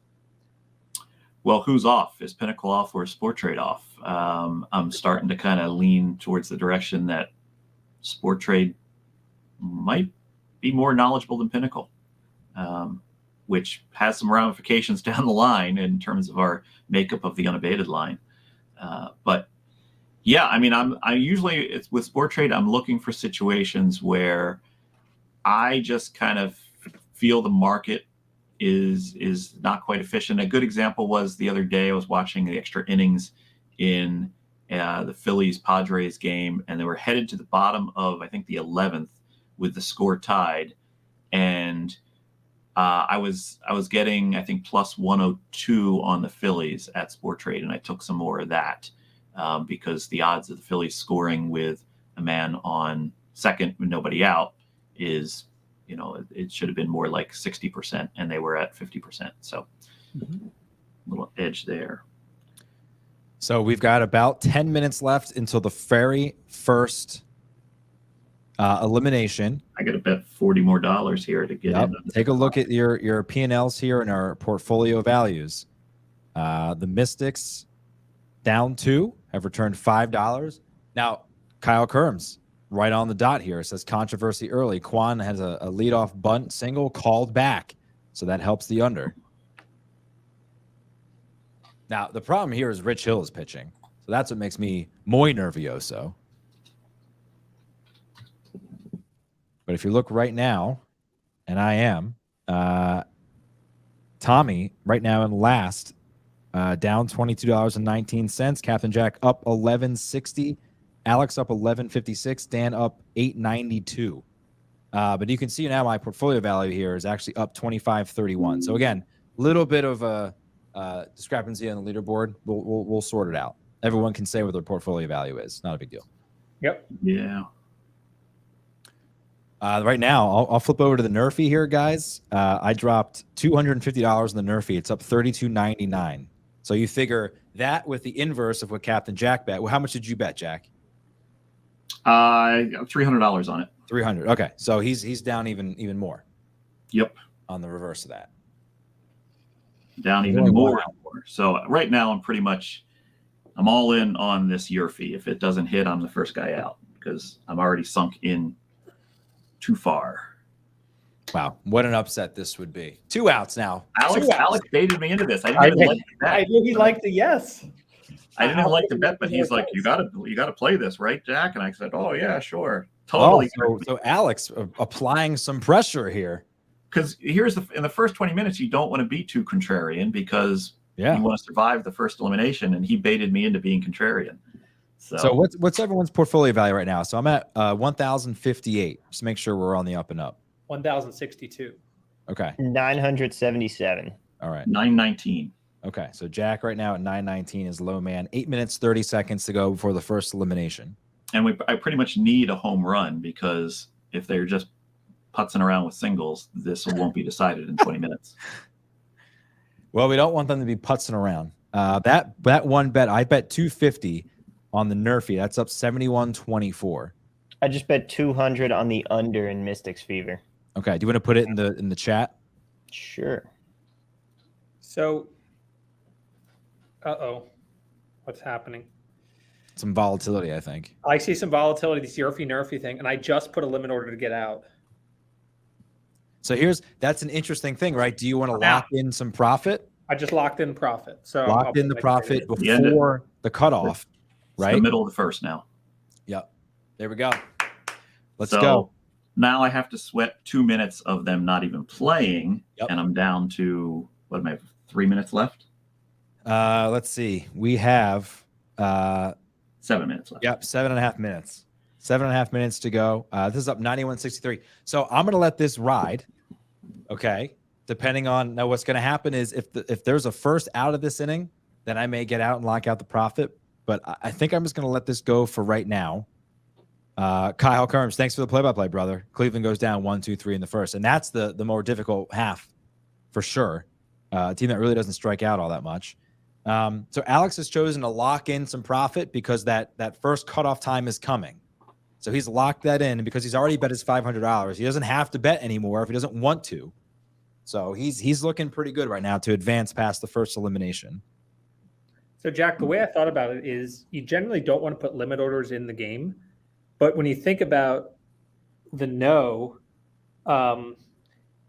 Well, who's off? Is Pinnacle off or is Sporttrade off? I'm starting to kind of lean towards the direction that Sporttrade might be more knowledgeable than Pinnacle, which has some ramifications down the line in terms of our makeup of the unabated line. But yeah, I mean, I usually it's with Sporttrade, I'm looking for situations where I just kind of feel the market is not quite efficient. A good example was the other day I was watching the extra innings in the Phillies Padres game, and they were headed to the bottom of I think the 11th with the score tied, and I was getting I think plus 102 on the Phillies at Sporttrade, and I took some more of that because the odds of the Phillies scoring with a man on second with nobody out is, you know, it should have been more like 60%, and they were at 50%. So a little edge there. So we've got about 10 minutes left until the very first elimination. I got to bet $40 more here to get in. Take a look at your P&Ls here and our portfolio values. The Mystics down 2 have returned $5. Now, Kyle Kerms right on the dot here. It says controversy early. Quan has a leadoff bunt single called back, so that helps the under. Now, the problem here is Rich Hill is pitching, so that's what makes me muy nervioso. But if you look right now, and I am, Tommy right now in last, down $22.19. Captain Jack up $11.60. Alex up $11.56. Dan up $8.92. But you can see now my portfolio value here is actually up $25.31. So again, a little bit of a discrepancy on the leaderboard. We'll sort it out. Everyone can say what their portfolio value is. Not a big deal. Yep. Yeah. Right now, I'll flip over to the Nerfy here, guys. I dropped $250 in the Nerfy. It's up $32.99. So you figure that with the inverse of what Captain Jack bet. Well, how much did you bet, Jack? I got $300 on it. 300. Okay, so he's down even more. Yep. On the reverse of that. Down even more. So right now I'm all in on this year fee. If it doesn't hit, I'm the first guy out because I'm already sunk in too far. Wow, what an upset this would be. 2 outs now. Alex baited me into this. I didn't even like the bet. I knew he liked the yes. I didn't even like the bet, but he's like, you gotta play this, right, Jack? And I said, oh yeah, sure. Totally. So Alex applying some pressure here. Because in the first 20 minutes, you don't want to be too contrarian because you want to survive the first elimination, and he baited me into being contrarian. So what's everyone's portfolio value right now? So I'm at 1,058. Just make sure we're on the up and up. 1,062. Okay. 977. All right. 919. Okay. So Jack right now at 919 is low man. 8 minutes 30 seconds to go before the first elimination. And I pretty much need a home run because if they're just putzing around with singles, this won't be decided in 20 minutes. Well, we don't want them to be putzing around. That one bet, I bet 250 on the Nerfy. That's up 71-24. I just bet 200 on the under in Mystics Fever. Okay. Do you want to put it in the chat? Sure. So, what's happening? Some volatility, I think. I see some volatility, this Nerfy thing, and I just put a limit order to get out. So that's an interesting thing, right? Do you want to lock in some profit? I just locked in profit. So locked in the profit before the cutoff, right? The middle of the first now. Yep. There we go. Let's So go. Now I have to sweat 2 minutes of them not even playing, and I'm down to, what am I, 3 minutes left? Let's see. We have 7 minutes left. Yep, 7.5 minutes. 7.5 minutes to go. This is up 91-63. So I'm gonna let this ride. Okay. Depending on now, what's gonna happen is if there's a first out of this inning, then I may get out and lock out the profit. But I think I'm just gonna let this go for right now. Kyle Kerms, thanks for the play-by-play, brother. Cleveland goes down 1-2-3 in the first, and that's the more difficult half for sure. A team that really doesn't strike out all that much. So Alex has chosen to lock in some profit because that first cutoff time is coming. So he's locked that in, and because he's already bet his $500, he doesn't have to bet anymore if he doesn't want to. So he's looking pretty good right now to advance past the first elimination. So Jack, the way I thought about it is you generally don't want to put limit orders in the game, but when you think about a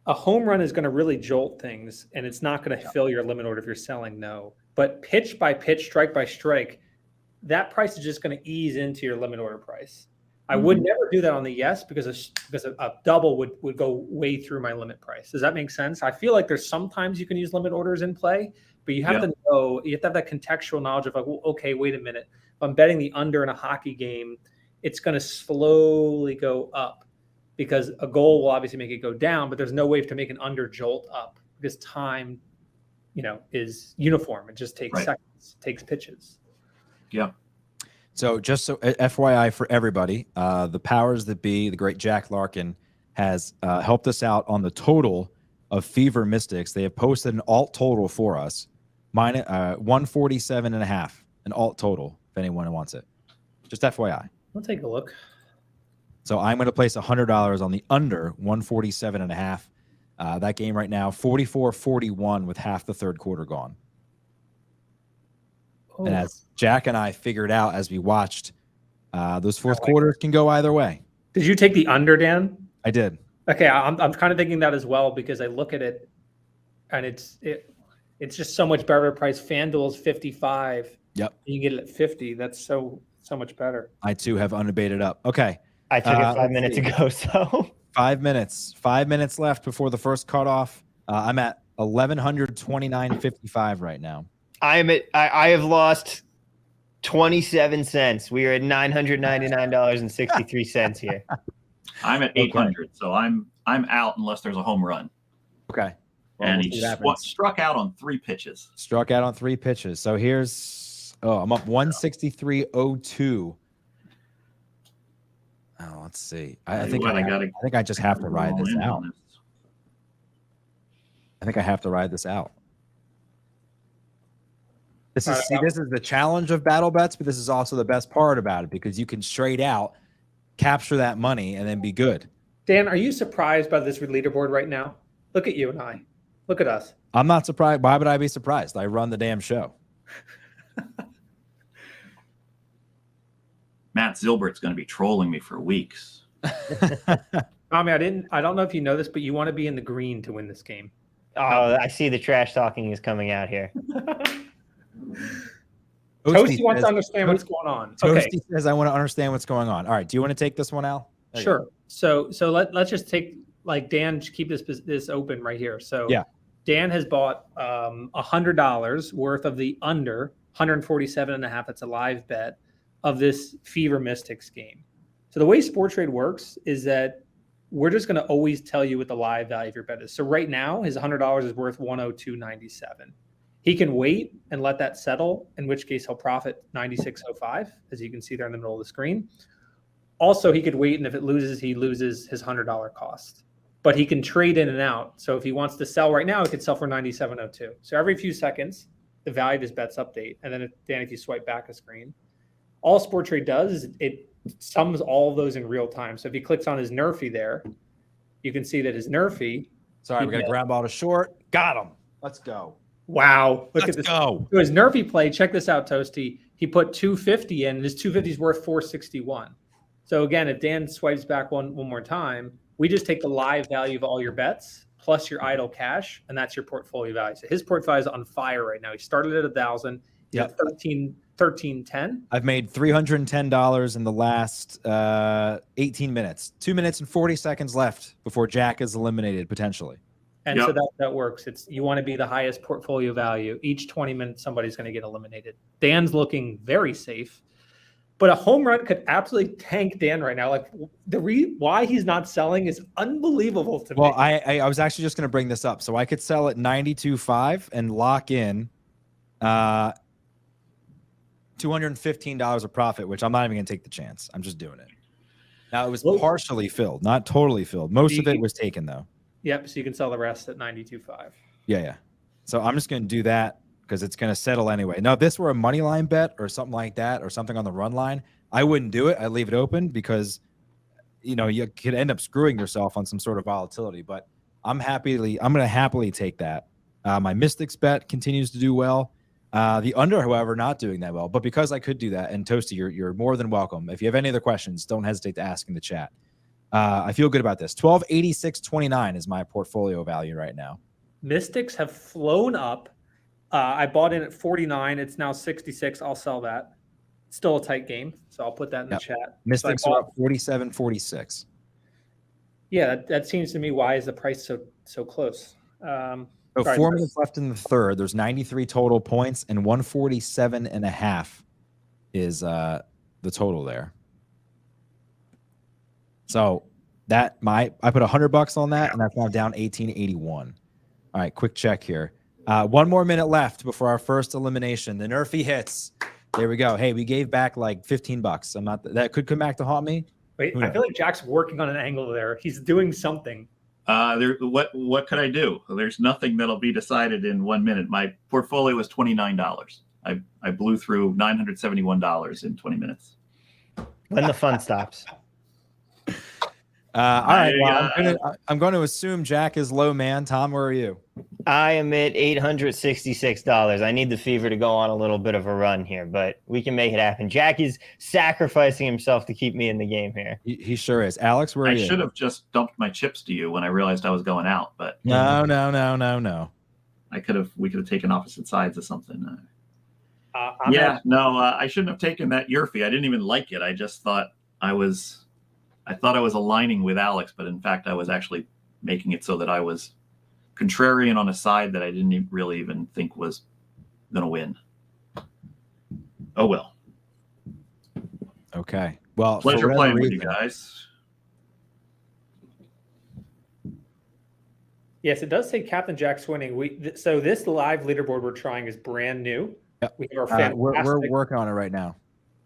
home run is going to really jolt things, and it's not going to fill your limit order if you're selling no. But pitch by pitch, strike by strike, that price is just going to ease into your limit order price. I would never do that on the yes because a double would go way through my limit price. Does that make sense? I feel like there's sometimes you can use limit orders in play, but you have to know, you have to have that contextual knowledge of like, well, okay, wait a minute. If I'm betting the under in a hockey game, it's going to slowly go up because a goal will obviously make it go down, but there's no way to make an under jolt up because time, is uniform. It just takes seconds, takes pitches. Yeah. So just so FYI for everybody, the powers that be, the great Jack Larkin has helped us out on the total of Fever Mystics. They have posted an alt total for us, minus 147.5, an alt total if anyone wants it. Just FYI. I'll take a look. So I'm going to place $100 on the under 147.5. That game right now, 44-41 with half the third quarter gone. And as Jack and I figured out as we watched, those fourth quarters can go either way. Did you take the under, Dan? I did. Okay, I'm kind of thinking that as well because I look at it, and it's just so much better price. FanDuel's 55. Yep. You get it at 50. That's so much better. I too have unabated up. Okay. I took it 5 minutes ago, so 5 minutes. 5 minutes left before the first cutoff. I'm at 1,129.55 right now. I have lost 27 cents. We are at $999.63 here. I'm at 800, so I'm out unless there's a home run. Okay. Well, And he struck out on 3 pitches. Struck out on 3 pitches. So I'm up 163.02. Oh, let's see. I think I just have to ride this out. I think I have to ride this out. This is the challenge of battle bets, but this is also the best part about it because you can straight out capture that money and then be good. Dan, are you surprised by this leaderboard right now? Look at you and I. Look at us. I'm not surprised. Why would I be surprised? I run the damn show. Matt Zilbert's going to be trolling me for weeks. Tommy, I don't know if you know this, but you want to be in the green to win this game. Oh, I see the trash talking is coming out here. Toasty wants to understand what's going on. Toasty says, I want to understand what's going on. All right. Do you want to take this one, Al? There you Sure. So let's just take like Dan, keep this open right here. So Yeah. Dan has bought $100 worth of the under 147.5. That's a live bet of this Fever Mystics game. So the way Sporttrade works is that we're just going to always tell you what the live value of your bet is. So right now, his $100 is worth 102.97. He can wait and let that settle, in which case he'll profit 96.05, as you can see there in the middle of the screen. Also, he could wait, and if it loses, he loses his $100 cost. But he can trade in and out. So if he wants to sell right now, he could sell for 97.02. So every few seconds, the value of his bets update. And then, if you swipe back a screen, all Sporttrade does is it sums all of those in real time. So if he clicks on his Nerfy there, you can see that his Nerfy. Sorry, we're going to ground ball to short. Got him. Let's go. Wow. Look Let's at this. go. So his Nerfy play, check this out, Toasty. He put 250 in, and his 250 is worth 461. So again, if Dan swipes back one more time, we just take the live value of all your bets plus your idle cash, and that's your portfolio value. So his portfolio is on fire right now. He started at 1,000. Yep. 1310. I've made $310 in the last 18 minutes. 2 minutes and 40 seconds left before Jack is eliminated potentially. And so that works. You want to be the highest portfolio value. Each 20 minutes, somebody's going to get eliminated. Dan's looking very safe, but a home run could absolutely tank Dan right now. Like why he's not selling is unbelievable to me. Well, I was actually just going to bring this up. So I could sell at 92.5 and lock in $215 of profit, which I'm not even going to take the chance. I'm just doing it. Now it was partially filled, not totally filled. Most of it was taken though. Yep. So you can sell the rest at 92.5. Yeah. So I'm just going to do that because it's going to settle anyway. Now, if this were a money line bet or something like that, or something on the run line, I wouldn't do it. I'd leave it open because, you could end up screwing yourself on some sort of volatility. But I'm going to happily take that. My Mystics bet continues to do well. The under, however, not doing that well. But because I could do that, and Toasty, you're more than welcome. If you have any other questions, don't hesitate to ask in the chat. I feel good about this. 1286.29 is my portfolio value right now. Mystics have flown up. I bought in at 49. It's now 66. I'll sell that. It's still a tight game, so I'll put that in the chat. Mystics are up 47.46. Yeah, that seems to me why is the price so close. So 4 minutes left in the third. There's 93 total points, and 147.5 is the total there. So I put $100 on that, and that's now down 1881. All right, quick check here. 1 more minute left before our first elimination. The Nerfy hits. There we go. Hey, we gave back like $15. That could come back to haunt me. Wait, I feel like Jack's working on an angle there. He's doing something. What could I do? There's nothing that'll be decided in 1 minute. My portfolio was $29. I blew through $971 in 20 minutes. When the fun stops. All right. Well, I'm going to assume Jack is low, man. Tom, where are you? I am at $866. I need the Fever to go on a little bit of a run here, but we can make it happen. Jack is sacrificing himself to keep me in the game here. He sure is. Alex, where are you? I should have just dumped my chips to you when I realized I was going out, but no. We could have taken opposite sides of something. I shouldn't have taken that Yerfy. I didn't even like it. I just thought I was aligning with Alex, but in fact, I was actually making it so that I was contrarian on a side that I didn't really even think was going to win. Oh, well. Okay. Well, pleasure playing with you guys. Yes, it does say Captain Jack's winning. So this live leaderboard we're trying is brand new. Yep. We have our fantastic. We're working on it right now.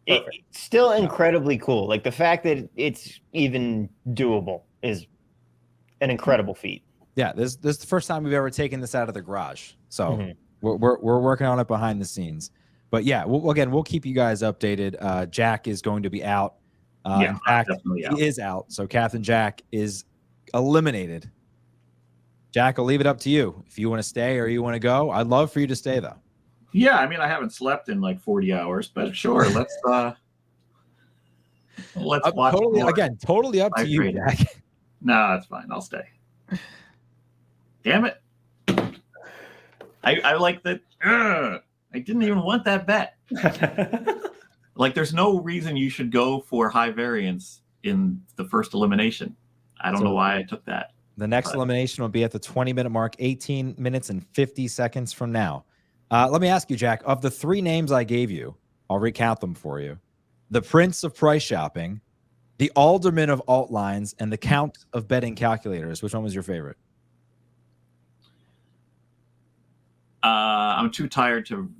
It's still incredibly cool. Like the fact that it's even doable is an incredible feat. Yeah, this is the first time we've ever taken this out of the garage. So we're working on it behind the scenes. But yeah, we'll keep you guys updated. Jack is going to be out. In fact, he is out. So Captain Jack is eliminated. Jack, I'll leave it up to you. If you want to stay or you want to go, I'd love for you to stay though. Yeah, I mean, I haven't slept in like 40 hours, but sure, let's watch. Totally up to you, Jack. No, that's fine. I'll stay. Damn it! I like that. I didn't even want that bet. Like, there's no reason you should go for high variance in the first elimination. I don't know why I took that. The next elimination will be at the 20-minute mark, 18 minutes and 50 seconds from now. Let me ask you, Jack, of the 3 names I gave you, I'll recount them for you. The Prince of Price Shopping, the Alderman of Alt Lines, and the Count of Betting Calculators. Which one was your favorite? I'm too tired to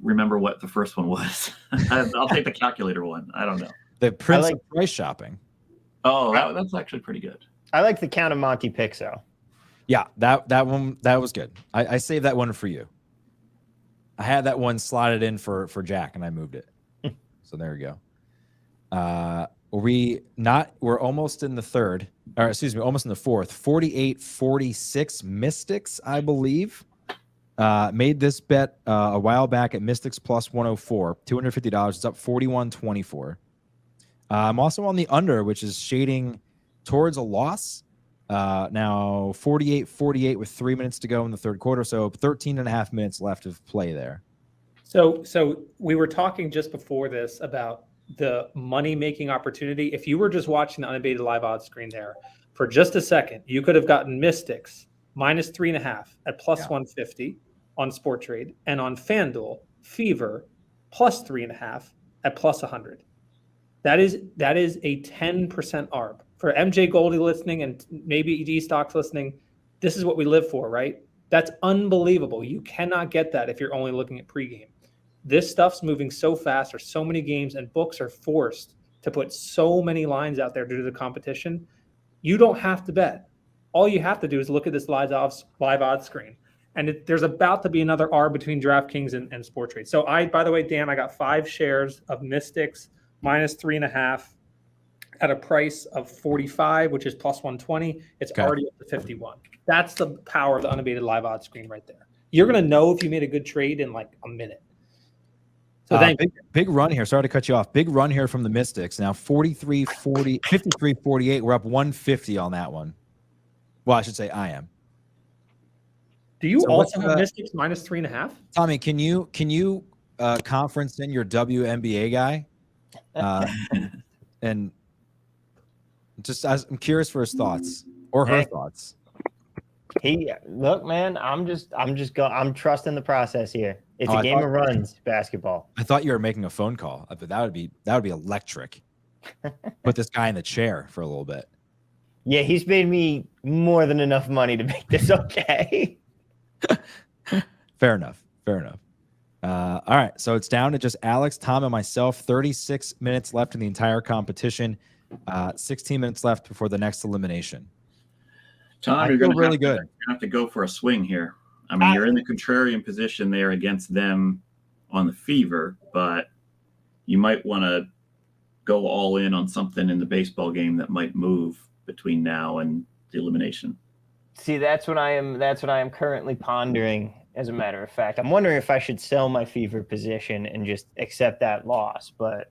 remember what the first one was. I'll take the calculator one. I don't know. The Prince of Price Shopping. Oh, that's actually pretty good. I like the Count of Monte Pixo. Yeah, that one, that was good. I saved that one for you. I had that one slotted in for Jack, and I moved it. So there we go. We're almost in the third, or excuse me, almost in the fourth. 48-46 Mystics, I believe. Made this bet a while back at Mystics plus 104, $250. It's up 41-24. I'm also on the under, which is shading towards a loss. Now 48-48 with 3 minutes to go in the third quarter. So 13 and a half minutes left of play there. So we were talking just before this about the money-making opportunity. If you were just watching the unabated live odds screen there for just a second, you could have gotten Mystics minus 3.5 at plus 150 on Sporttrade, and on FanDuel, Fever plus 3.5 at plus 100. That is a 10% ARB. For MJ Goldie listening and maybe D Stocks listening, this is what we live for, right? That's unbelievable. You cannot get that if you're only looking at pregame. This stuff's moving so fast. There's so many games, and books are forced to put so many lines out there due to the competition. You don't have to bet. All you have to do is look at this live odds screen. And there's about to be another R between DraftKings and Sporttrade. So by the way, Dan, I got 5 shares of Mystics minus 3.5 at a price of 45, which is plus 120. It's already up to 51. That's the power of the unabated live odds screen right there. You're going to know if you made a good trade in like a minute. So big run here. Sorry to cut you off. Big run here from the Mystics. Now 53-48. We're up 150 on that one. Well, I should say I am. Do you also have Mystics minus 3.5? Tommy, can you conference in your WNBA guy? And just I'm curious for his thoughts or her thoughts. Look, man, I'm trusting the process here. It's a game of runs, basketball. I thought you were making a phone call, but that would be electric. Put this guy in the chair for a little bit. Yeah, he's paid me more than enough money to make this okay. Fair enough. All right, so it's down to just Alex, Tom, and myself. 36 minutes left in the entire competition. 16 minutes left before the next elimination. Tom, you're going to have to go for a swing here. I mean, you're in the contrarian position there against them on the Fever, but you might want to go all in on something in the baseball game that might move between now and the elimination. See, that's what I am currently pondering. As a matter of fact, I'm wondering if I should sell my Fever position and just accept that loss. But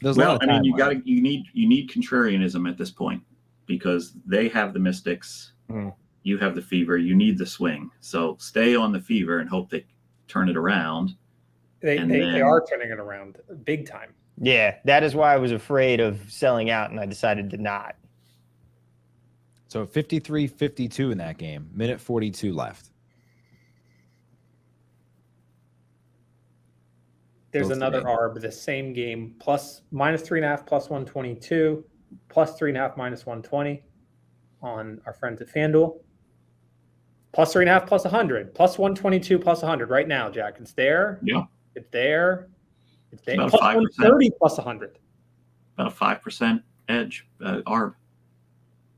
you need contrarianism at this point because they have the Mystics. You have the Fever. You need the swing. So stay on the Fever and hope they turn it around. They are turning it around big time. Yeah, that is why I was afraid of selling out, and I decided to not. So 53-52 in that game. Minute 42 left. There's another ARB, the same game, minus 3.5, plus 122, plus 3.5, minus 120 on our friends at FanDuel. Plus 3.5, plus 100, plus 122, plus 100 right now, Jack. It's there. Yeah. It's there. It's there. About Plus 130, plus 100. About a 5% edge ARB.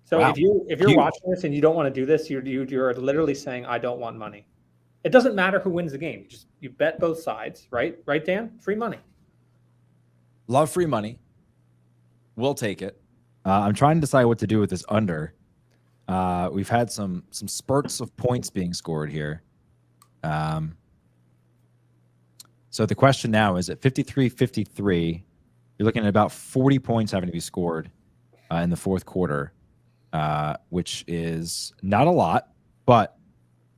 So if you're watching this and you don't want to do this, you're literally saying, I don't want money. It doesn't matter who wins the game. You bet both sides, right? Right, Dan? Free money. Love free money. We'll take it. I'm trying to decide what to do with this under. We've had some spurts of points being scored here. So the question now is at 53-53, you're looking at about 40 points having to be scored in the fourth quarter, which is not a lot, but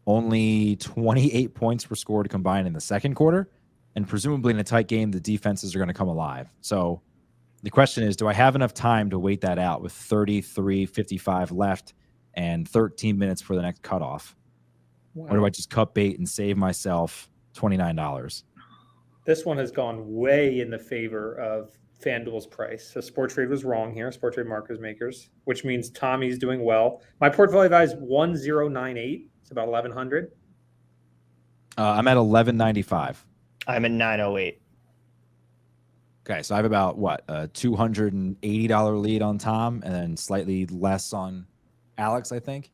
only 28 points were scored combined in the second quarter, and presumably in a tight game, the defenses are going to come alive. So The question is, do I have enough time to wait that out with 33:55 left and 13 minutes for the next cutoff? Wow. Or do I just cut bait and save myself $29? This one has gone way in the favor of FanDuel's price. So Sporttrade was wrong here. Sporttrade markers makers, which means Tommy's doing well. My portfolio value is 1098. It's about 1100. I'm at 1195. I'm at 908. Okay, so I have about what, a $280 lead on Tom, and then slightly less on Alex, I think.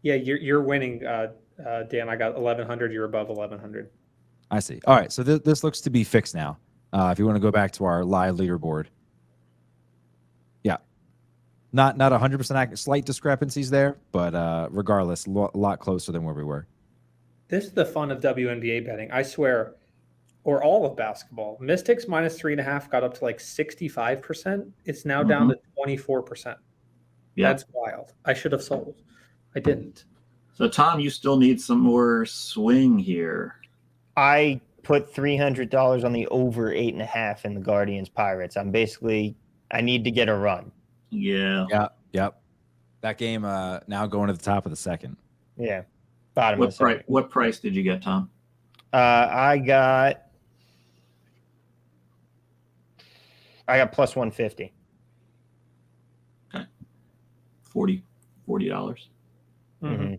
Yeah, you're winning, Dan. I got 1100. You're above 1100. I see. All right, so this looks to be fixed now. If you want to go back to our live leaderboard, yeah, not 100% accurate, slight discrepancies there, but regardless, a lot closer than where we were. This is the fun of WNBA betting. I swear, or all of basketball. Mystics minus 3.5 got up to like 65%. It's now down to 24%. Yeah. That's wild. I should have sold. I didn't. So Tom, you still need some more swing here. I put $300 on the over 8.5 in the Guardians Pirates. I need to get a run. Yeah. Yep. That game now going to the top of the second. Yeah. Bottom of the second. What price did you get, Tom? I got plus 150. Okay. $40. Mm-hmm.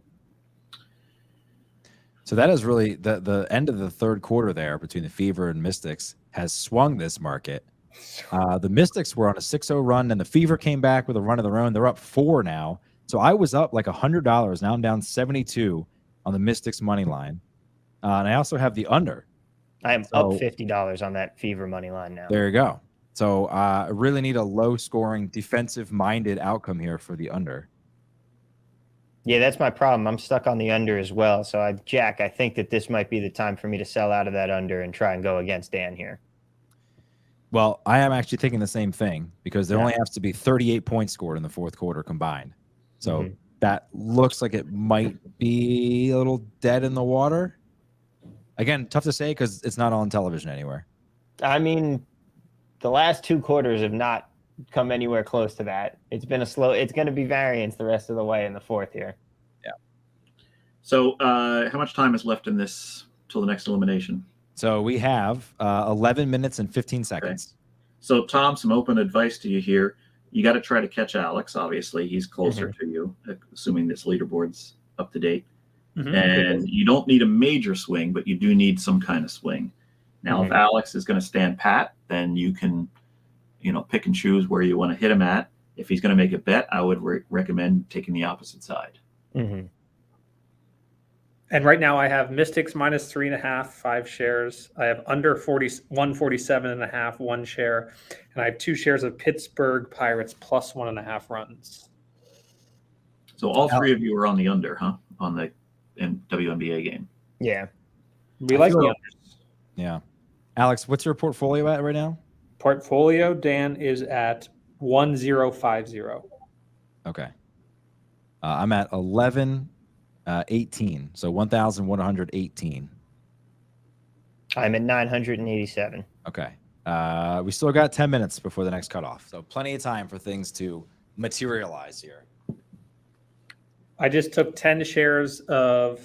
So that is really the end of the third quarter there between the Fever and Mystics has swung this market. The Mystics were on a 6-0 run, and the Fever came back with a run of their own. They're up 4 now. So I was up like $100. Now I'm down 72 on the Mystics money line. And I also have the under. I am up $50 on that Fever money line now. There you go. So I really need a low-scoring, defensive-minded outcome here for the under. Yeah, that's my problem. I'm stuck on the under as well. So I think that this might be the time for me to sell out of that under and try and go against Dan here. Well, I am actually thinking the same thing because there only has to be 38 points scored in the fourth quarter combined. So that looks like it might be a little dead in the water. Again, tough to say because it's not on television anywhere. I mean, the last 2 quarters have not come anywhere close to that. It's been it's going to be variance the rest of the way in the fourth here. Yeah. So how much time is left in this till the next elimination? So we have 11 minutes and 15 seconds. Okay. So Tom, some open advice to you here. You got to try to catch Alex. Obviously, he's closer to you, assuming this leaderboard's up to date. And you don't need a major swing, but you do need some kind of swing. Now, if Alex is going to stand pat, then you can, pick and choose where you want to hit him at. If he's going to make a bet, I would recommend taking the opposite side. And right now I have Mystics minus 3.5, 5 shares. I have under 147.5, 1 share. And I have 2 shares of Pittsburgh Pirates plus 1.5 runs. So all 3 of you are on the under, huh? On the WNBA game. Yeah. We like the unders. Yeah. Alex, what's your portfolio at right now? Portfolio, Dan, is at 1050. Okay. I'm at 1118, so 1,118. I'm at 987. Okay. We still got 10 minutes before the next cutoff, so plenty of time for things to materialize here. I just took 10 shares of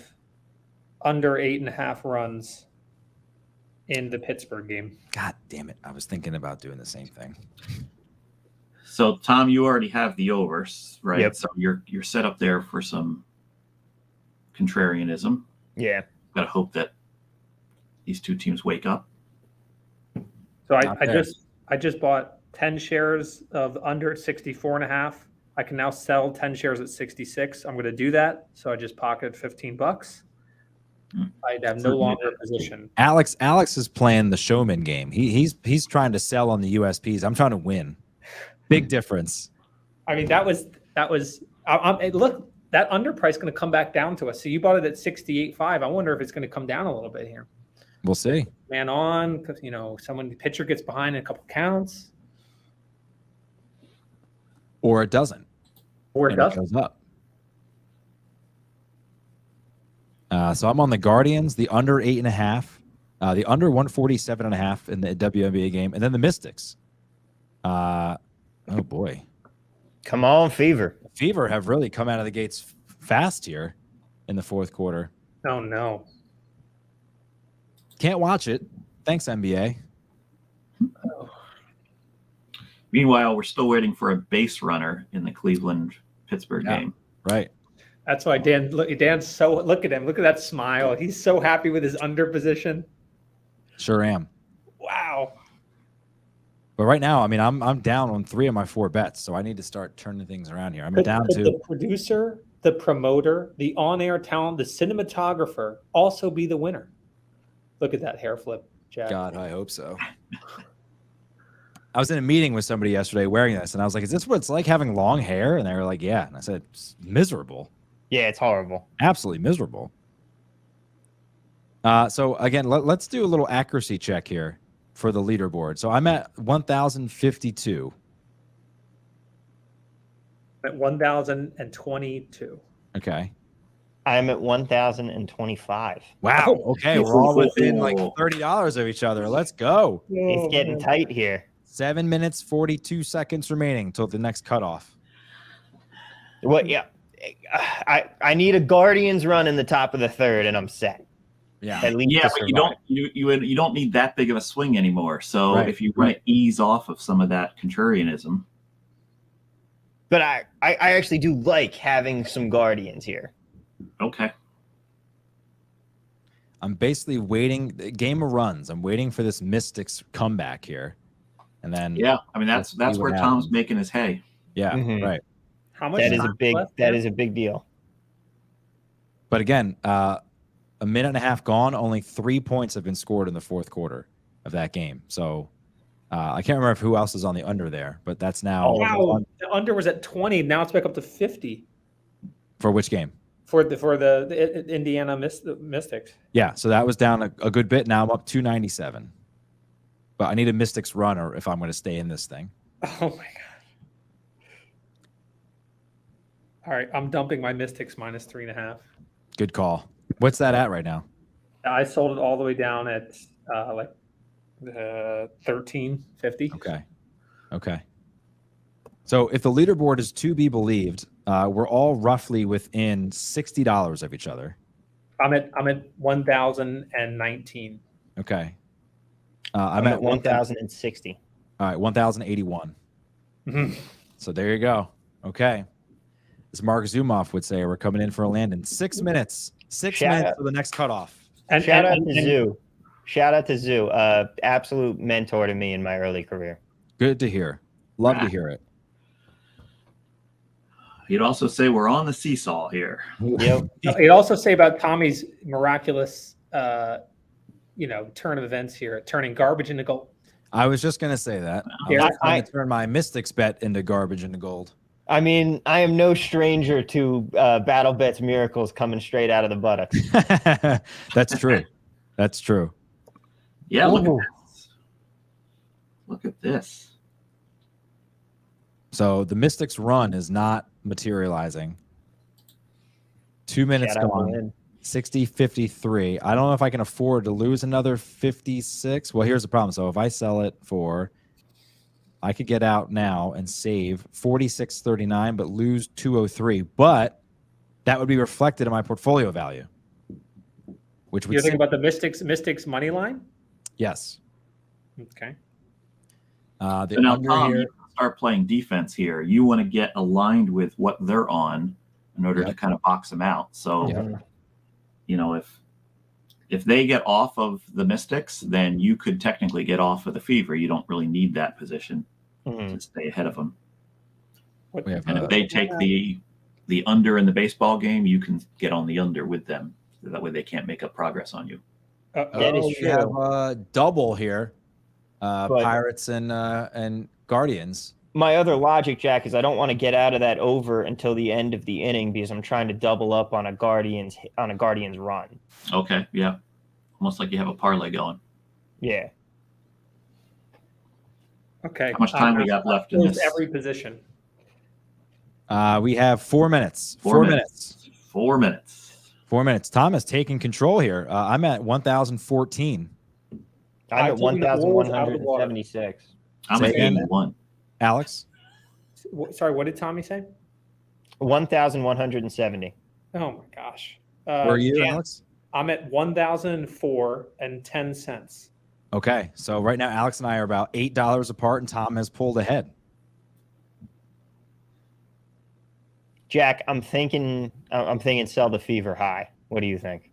under 8.5 runs in the Pittsburgh game. God damn it. I was thinking about doing the same thing. So Tom, you already have the overs, right? Yep. So you're set up there for some contrarianism. Yeah. Got to hope that these 2 teams wake up. So I just bought 10 shares of under 64.5. I can now sell 10 shares at 66. I'm going to do that. So I just pocketed $15. I have no longer a position. Alex is playing the showman game. He's trying to sell on the USPs. I'm trying to win. Big difference. I mean, that was. Look, that underprice is going to come back down to us. So you bought it at 68.5. I wonder if it's going to come down a little bit here. We'll see. Man on, because the pitcher gets behind in a couple counts, or it doesn't. Or it doesn't. It goes up. So I'm on the Guardians, the under 8.5, the under 147.5 in the WNBA game, and then the Mystics. Oh boy, Come on, Fever. Fever have really come out of the gates fast here in the fourth quarter. Oh no. Can't watch it. Thanks, NBA. Meanwhile, we're still waiting for a base runner in the Cleveland-Pittsburgh game. Right. That's why Dan. Look at him. Look at that smile. He's so happy with his under position. Sure am. Wow. But right now, I mean, I'm down on 3 of my 4 bets, so I need to start turning things around here. I'm down Could to the producer, the promoter, the on-air talent, the cinematographer also be the winner. Look at that hair flip, Jack. God, I hope so. I was in a meeting with somebody yesterday wearing this, and I was like, "Is this what it's like having long hair?" And they were like, "Yeah." And I said, "It's miserable, Yeah, it's horrible. absolutely miserable." So again, let's do a little accuracy check here for the leaderboard. So I'm at 1,052. At 1,022. Okay. I'm at 1,025. Wow. Okay, we're all within like $30 of each other. Let's go. It's getting tight here. 7 minutes 42 seconds remaining until the next cutoff. What? Yeah, I need a Guardians run in the top of the third, and I'm set. Yeah. At least Yeah, to but you survive. you don't need that big of a swing anymore. So Right. if you want to ease off of some of that contrarianism, But I actually do like having some Guardians here. okay. I'm basically waiting. Game of runs. I'm waiting for this Mystics comeback here, and then Yeah, I mean that's Let's see where what Tom's happens. making his hay. yeah, Mhm. right. How much That is a time big. left That there? is a big deal. But again, a minute and a half gone. Only 3 points have been scored in the fourth quarter of that game. So I can't remember who else is on the under there, but that's now Oh, Wow, the under was at 20. Now it's back up to 50 for which game? for the Indiana Mystics. Yeah, so that was down a good bit. Now I'm up 297. But I need a Mystics runner if I'm going to stay in this thing. Oh my god! All right, I'm dumping my Mystics minus 3.5. Good call. What's that at right now? I sold it all the way down at 13.50. Okay. So if the leaderboard is to be believed, we're all roughly within $60 of each other. I'm at 1,019. Okay. I'm at 1,060. All right, 1,081. Mhm. So there you go. Okay. As Mark Zumoff would say, we're coming in for a land in 6 minutes. 6 Shout minutes out. for the next cutoff. And, Shout out and- to and- Zoo. Shout out to Zoo. Absolute mentor to me in my early career. Good to hear. Love to hear it. You'd also say we're on the seesaw here. Yep. He'd also say about Tommy's miraculous, turn of events here, turning garbage into gold. I was just going to say that. I Yeah, was trying to turn my Mystics bet into garbage into gold. I mean, I am no stranger to Battle Bets miracles coming straight out of the buttocks. That's true. That's true. Yeah, look Ooh. at this. Look at this. So the Mystics run is not materializing. 2 minutes Shout out to gone. Lynn. 60.53. I don't know if I can afford to lose another 56. Well, here's the problem. So if I sell it for, I could get out now and save 46.39, but lose 203. But that would be reflected in my portfolio value. Which would You're thinking about the Mystics money line? yes. Okay. The So now, under Tom, here. you start playing defense here. You want to get aligned with what they're on in order to Yep. kind of box them out. So, Yep. if they get off of the Mystics, then you could technically get off of the Fever. You don't really need that position Mhm. to stay ahead of them. We have And if they take the under in the baseball game, you can get on the under with them. So that way they can't make up progress on you. That is we true. have a double here. But- Pirates and Guardians. My other logic, Jack, is I don't want to get out of that over until the end of the inning because I'm trying to double up on a Guardians run. Okay, yeah. Almost like you have a parlay going. Yeah. Okay. How much time we got left in Closed this? every position. We have 4 minutes. 4 minutes. 4 minutes. 4 minutes. Tom is taking control here. I'm at 1,014. I'm at taking the Bulls out of the water. 1,176. I'm Say at again. 81. Alex? Sorry, what did Tommy say? 1,170. Oh my gosh. Where are you, Dan, Alex? I'm at 1,004.10. Okay, so right now Alex and I are about $8 apart, and Tom has pulled ahead. Jack, I'm thinking sell the fever high. What do you think?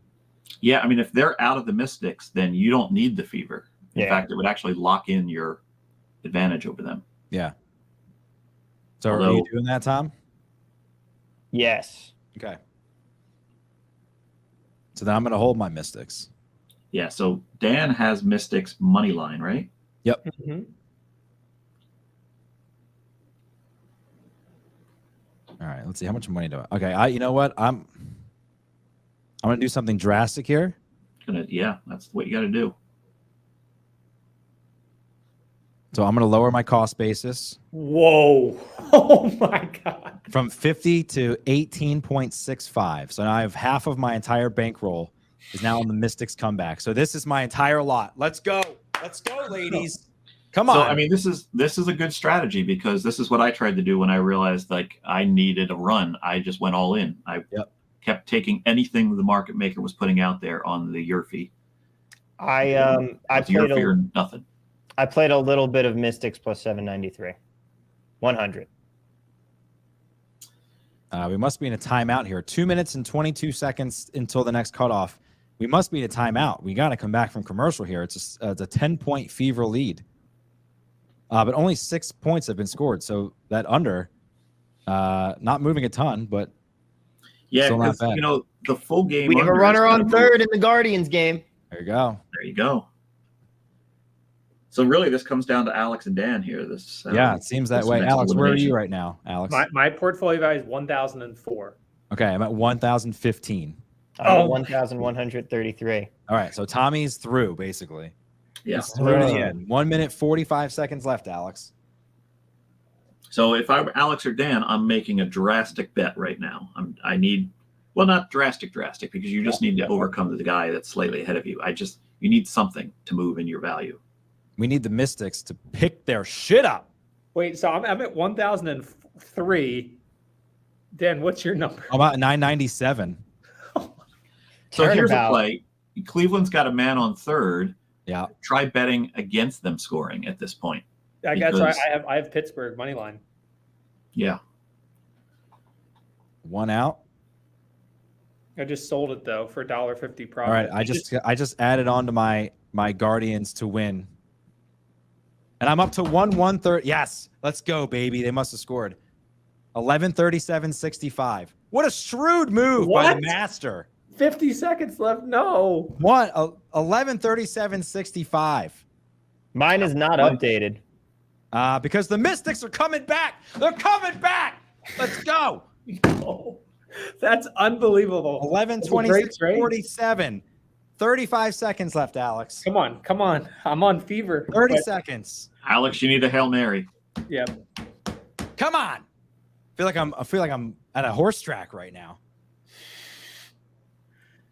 Yeah, I mean, if they're out of the Mystics, then you don't need the fever. In fact, it would actually lock in your advantage over them. Yeah. So are you doing that, Tom? Yes. Okay. So then I'm going to hold my Mystics. Yeah, so Dan has Mystics money line, right? Yep. Mm-hmm. All right, let's see how much money do I. Okay, you know what? I'm going to do something drastic here. Yeah, that's what you got to do. So I'm going to lower my cost basis. Whoa. Oh my God. From 50 to 18.65. So now I have half of my entire bankroll is now on the Mystics comeback. So this is my entire lot. Let's go. Let's go, ladies. Come on. So I mean, this is a good strategy, because this is what I tried to do when I realized like I needed a run. I just went all in. I kept taking anything the market maker was putting out there on the Yurfie. I played or nothing. I played a little bit of Mystics plus 793. 100. We must be in a timeout here. 2 minutes and 22 seconds until the next cutoff. We must be in a timeout. We got to come back from commercial here. It's a 10-point fever lead. But only 6 points have been scored. So that under, not moving a ton, but yeah, still not bad. You know, the full game. We have a runner on third in the Guardians game. There you go. There you go. So really, this comes down to Alex and Dan here. This yeah, it seems that way. Alex, where are you right now, Alex? My portfolio value is 1,004. Okay, I'm at 1,015. I'm at 1,133. All right, so Tommy's through, basically. Yeah. He's through to the end. 1 minute, 45 seconds left, Alex. So if I'm Alex or Dan, I'm making a drastic bet right now. I need, well, not drastic, because you just need to overcome the guy that's slightly ahead of you. You need something to move in your value. We need the Mystics to pick their shit up. Wait, so I'm at 1,003. Dan, what's your number? I'm at 997. So here's a play. Cleveland's got a man on third. Yeah. Try betting against them scoring at this point. I guess I have Pittsburgh money line. Yeah. One out. I just sold it though for $1.50 profit. All right, I just added on to my Guardians to win. And I'm up to 1/1/3. Yes, let's go, baby. They must have scored. 11:37:65. What a shrewd move by the master. 50 seconds left. No. 11:37:65. Mine is not updated. Because the Mystics are coming back. They're coming back. Let's go. Oh, that's unbelievable. 11:26:47. 35 seconds left, Alex. Come on. I'm on fever. 30 seconds. Alex, you need a Hail Mary. Yep. Come on. I feel like I'm at a horse track right now.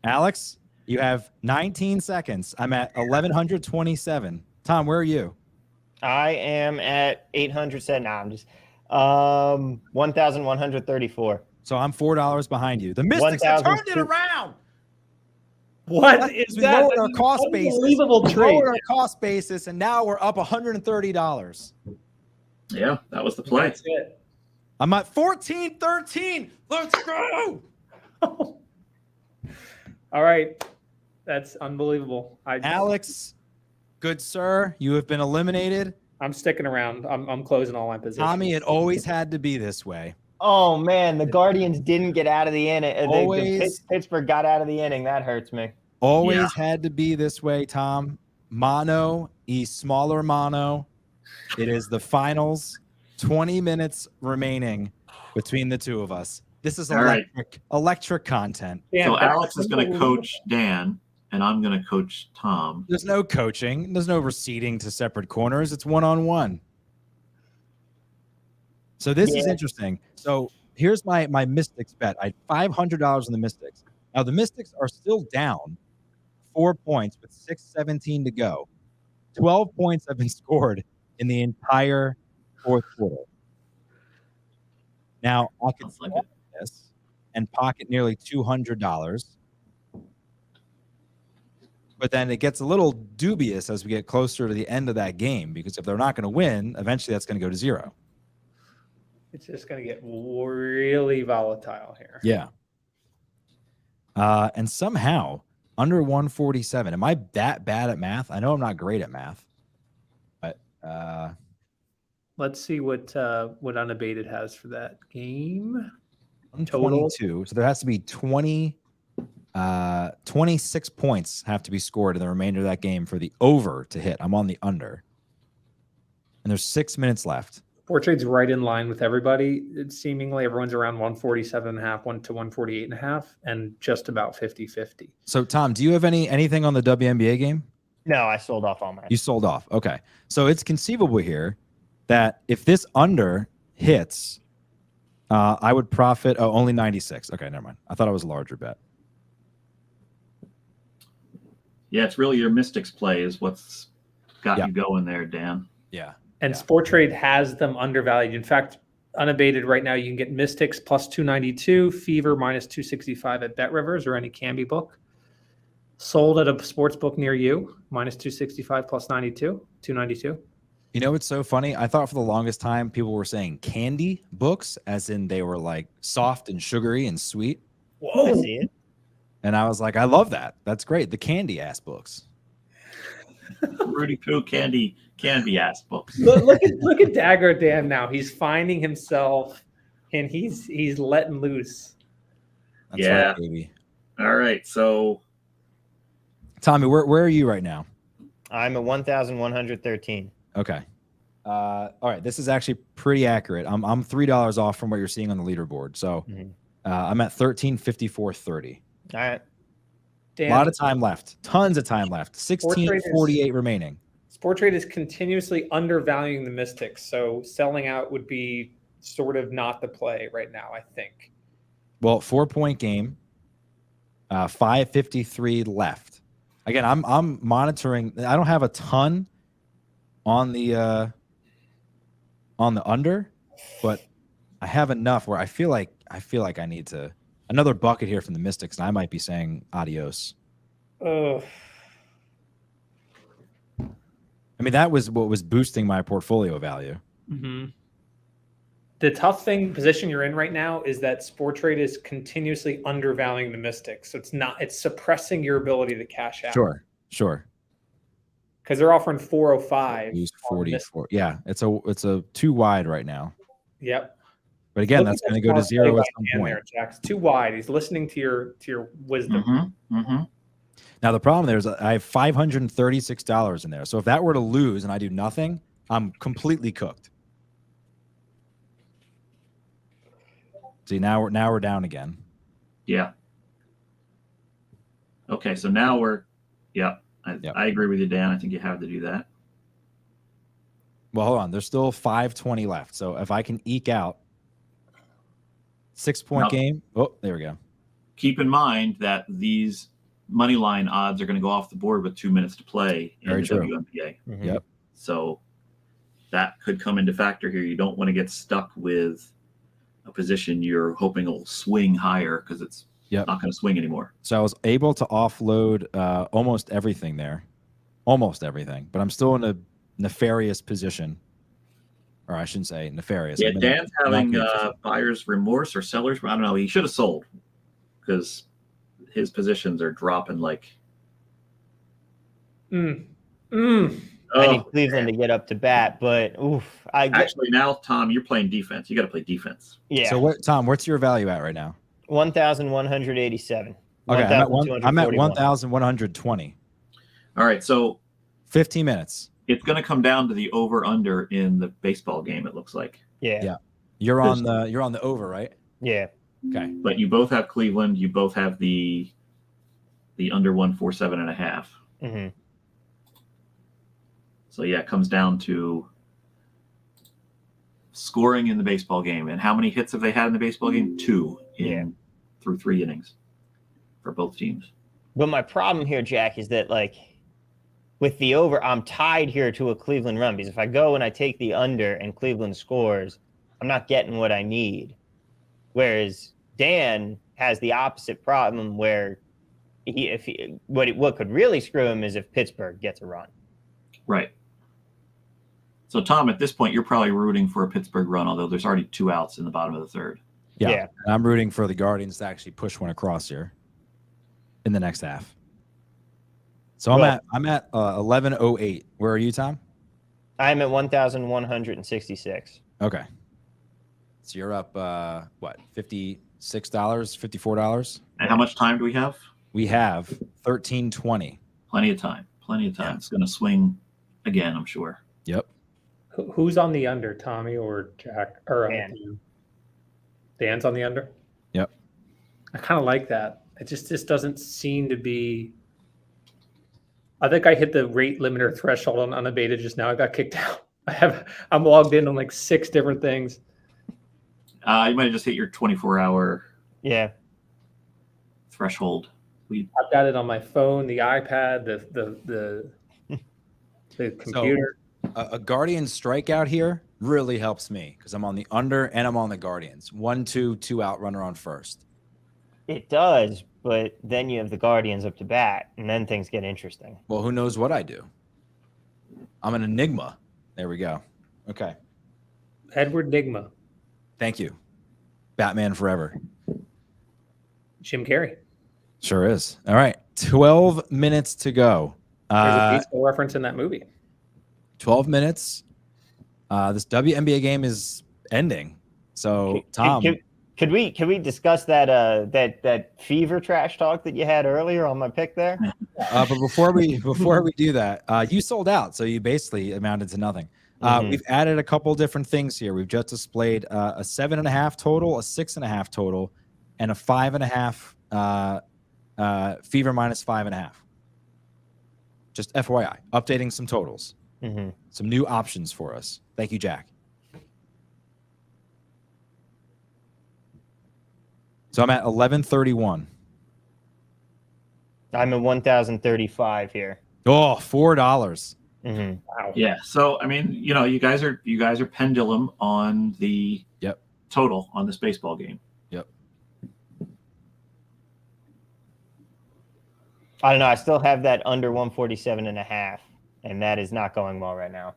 Alex, you have 19 seconds. I'm at 1,127. Tom, where are you? I am at 800. Nah, I'm just 1,134. So I'm $4 behind you. The Mystics have turned it around. What is that? We lowered our cost basis. Unbelievable trade. Lowered our cost basis, and now we're up $130. Yeah, that was the play. That's it. I'm at 14-13. Let's go. All right. That's unbelievable. Alex, good sir, you have been eliminated. I'm sticking around. I'm closing all my positions. Tommy, it always had to be this way. Oh man, the Guardians didn't get out of the inning. Pittsburgh got out of the inning. That hurts me. Always had to be this way, Tom. Mono, smaller mono. It is the finals. 20 minutes remaining between the two of us. This is electric content. Yeah, so Alex is going to coach Dan, and I'm going to coach Tom. There's no coaching. There's no receding to separate corners. It's one-on-one. So this is interesting. So here's my Mystics bet. I had $500 in the Mystics. Now the Mystics are still down 4 points with 6:17 to go. 12 points have been scored in the entire fourth quarter. Now, I could Sounds like swap this and pocket nearly $200. But then it gets a little dubious as we get closer to the end of that game, because if they're not going to win, eventually that's going to go to zero. It's just going to get really volatile here. Yeah. And somehow under 147. Am I that bad at math? I know I'm not great at math, but let's see what Unabated has for that game. 122. So there has to be 26 points have to be scored in the remainder of that game for the over to hit. I'm on the under. And there's 6 minutes left. Sporttrade's right in line with everybody. It's seemingly everyone's around 147.5, 1 to 148.5, and just about 50-50. So Tom, do you have anything on the WNBA game? No, I sold off all mine. You sold off. Okay. So it's conceivable here that if this under hits, I would profit only 96. Okay, never mind. I thought it was a larger bet. Yeah, it's really your Mystics play is what's got you going there, Dan. Yeah. And Sporttrade has them undervalued. In fact, Unabated right now, you can get Mystics plus 292, Fever minus 265 at Bet Rivers or any Canby book. Sold at a sports book near you, minus 265 plus 292. You know, it's so funny. I thought for the longest time people were saying candy books, as in they were like soft and sugary and sweet. Whoa. I see it. And I was like, I love that. That's great. The candy ass books. Rudy Poo candy ass books. Look at Dagger Dan now. He's finding himself and he's letting loose. That's right, baby. All right. So Tommy, where are you right now? I'm at 1,113. Okay. All right. This is actually pretty accurate. I'm $3 off from what you're seeing on the leaderboard. So I'm at 1354.30. All right. Dan, a lot of time left. Tons of time left. 16:48 remaining. Sporttrade is continuously undervaluing the Mystics, so selling out would be sort of not the play right now, I think. Well, 4-point game. 5:53 left. Again, I'm monitoring. I don't have a ton on the under, but I have enough where I feel like I need to another bucket here from the Mystics, and I might be saying adios. Ugh. I mean, that was what was boosting my portfolio value. Mm-hmm. The tough position you're in right now is that Sporttrade is continuously undervaluing the Mystics. So it's suppressing your ability to cash out. Sure. Because they're offering 405. Use 44. Yeah, it's a too wide right now. Yep. But again, that's going to go to zero at some point. Jack's too wide. He's listening to your wisdom. Now the problem there is I have $536 in there. So if that were to lose and I do nothing, I'm completely cooked. See, now we're down again. Yeah. Okay, so now I agree with you, Dan. I think you have to do that. Well, hold on. There's still 5:20 left. So if I can eke out 6-point game. Oh, there we go. Keep in mind that these money line odds are going to go off the board with 2 minutes to play in the WNBA. Yep. So that could come into factor here. You don't want to get stuck with a position you're hoping will swing higher because it's not going to swing anymore. So I was able to offload almost everything there. Almost everything. But I'm still in a nefarious position. Or I shouldn't say nefarious. Yeah, Dan's having buyer's remorse or seller's. I don't know. He should have sold because his positions are dropping like. I need Cleveland to get up to bat, but actually now, Tom, you're playing defense. You got to play defense. Yeah. So Tom, what's your value at right now? 1,187. Okay, I'm at 1,120. All right, so 15 minutes. It's going to come down to the over/under in the baseball game. It looks like. Yeah. You're on the over, right? Yeah. Okay. But you both have Cleveland. You both have the under 147.5. So yeah, it comes down to scoring in the baseball game. And how many hits have they had in the baseball game? 2 through 3 innings for both teams. But my problem here, Jack, is that with the over, I'm tied here to a Cleveland run because if I go and I take the under and Cleveland scores, I'm not getting what I need. Whereas Dan has the opposite problem where what could really screw him is if Pittsburgh gets a run. Right. So, Tom, at this point, you're probably rooting for a Pittsburgh run, although there's already 2 outs in the bottom of the third. Yeah. And I'm rooting for the Guardians to actually push one across here in the next half. So I'm at 1108. Where are you, Tom? I'm at 1,166. Okay. So you're up what, $56, $54? And how much time do we have? We have 1320. Plenty of time. Plenty of time. Yeah. It's going to swing again, I'm sure. Yep. Who's on the under, Tommy or Jack? Or Dan. Dan's on the under? Yep. I kind of like that. It just doesn't seem to be. I think I hit the rate limiter threshold on Unabated just now. I got kicked out. I'm logged in on like 6 different things. You might have just hit your 24-hour threshold. I've got it on my phone, the iPad, the computer. So, a Guardian strikeout here really helps me because I'm on the under and I'm on the Guardians. 1-2 out runner on first. It does, but then you have the Guardians up to bat, and then things get interesting. Well, who knows what I do? I'm an enigma. There we go. Okay. Edward Nigma. Thank you. Batman forever. Jim Carrey. Sure is. All right. 12 minutes to go. There's a baseball reference in that movie. 12 minutes. This WNBA game is ending. So, Tom. Could we discuss that fever trash talk that you had earlier on my pick there? But before we do that, you sold out, so you basically amounted to nothing. We've added a couple different things here. We've just displayed a 7.5 total, a 6.5 total, and a 5.5 fever minus 5.5. Just FYI, updating some totals, some new options for us. Thank you, Jack. So I'm at 1131. I'm at 1,035 here. Oh, $4. Wow. Yeah. So I mean, you guys are pendulum on the total on this baseball game. Yep. I don't know. I still have that under 147.5, and that is not going well right now.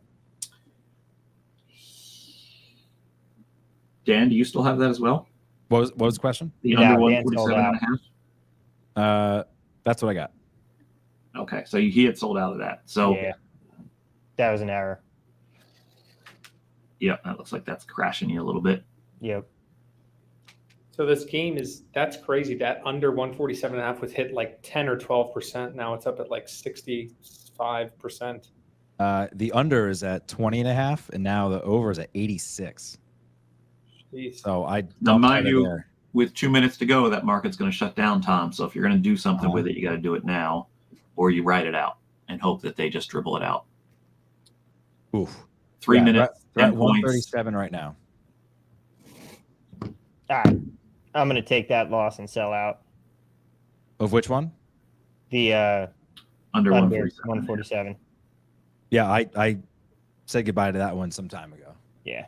Dan, do you still have that as well? What was the question? The under 147.5? That's what I got. Okay, so he had sold out of that. So yeah, that was an error. Yeah, that looks like that's crashing you a little bit. Yep. So this game that's crazy. That under 147.5 was hit like 10 or 12%. Now it's up at like 65%. The under is at 20.5, and now the over is at 86. Jeez. So now, mind you, with 2 minutes to go, that market's going to shut down, Tom. So if you're going to do something with it, you got to do it now, or you ride it out and hope that they just dribble it out. Oof. 3 minutes. They're at 137 right now. All right. I'm going to take that loss and sell out. Of which one? The under 147. Yeah, I said goodbye to that one some time ago. Yeah.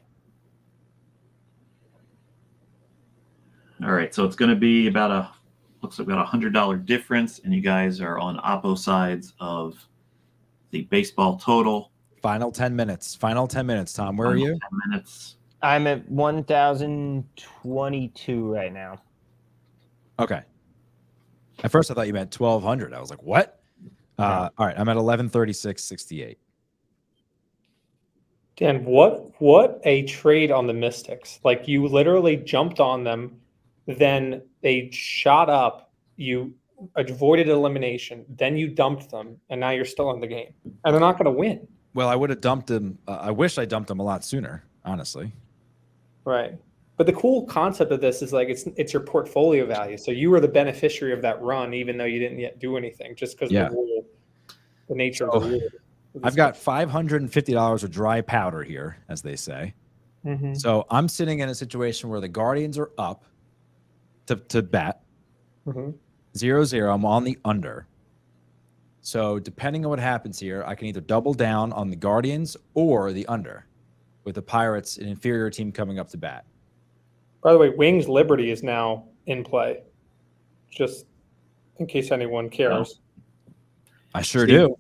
All right, so it's going to be about looks like about $100 difference, and you guys are on oppo sides of the baseball total. Final 10 minutes. Final 10 minutes, Tom. Where are you? 10 minutes. I'm at 1,022 right now. Okay. At first, I thought you meant 1,200. I was like, what? All right, I'm at 1136.68. Dan, what a trade on the Mystics. Like, you literally jumped on them, then they shot up, you avoided elimination, then you dumped them, and now you're still in the game. And they're not going to win. Well, I would have dumped them. I wish I dumped them a lot sooner, honestly. Right. But the cool concept of this is like it's your portfolio value. So you were the beneficiary of that run, even though you didn't yet do anything, just because of the nature of the rule. I've got $550 of dry powder here, as they say. So I'm sitting in a situation where the Guardians are up to bat 0-0. I'm on the under. So depending on what happens here, I can either double down on the Guardians or the under, with the Pirates, an inferior team, coming up to bat. By the way, Wings Liberty is now in play, just in case anyone cares. I sure Steve, do.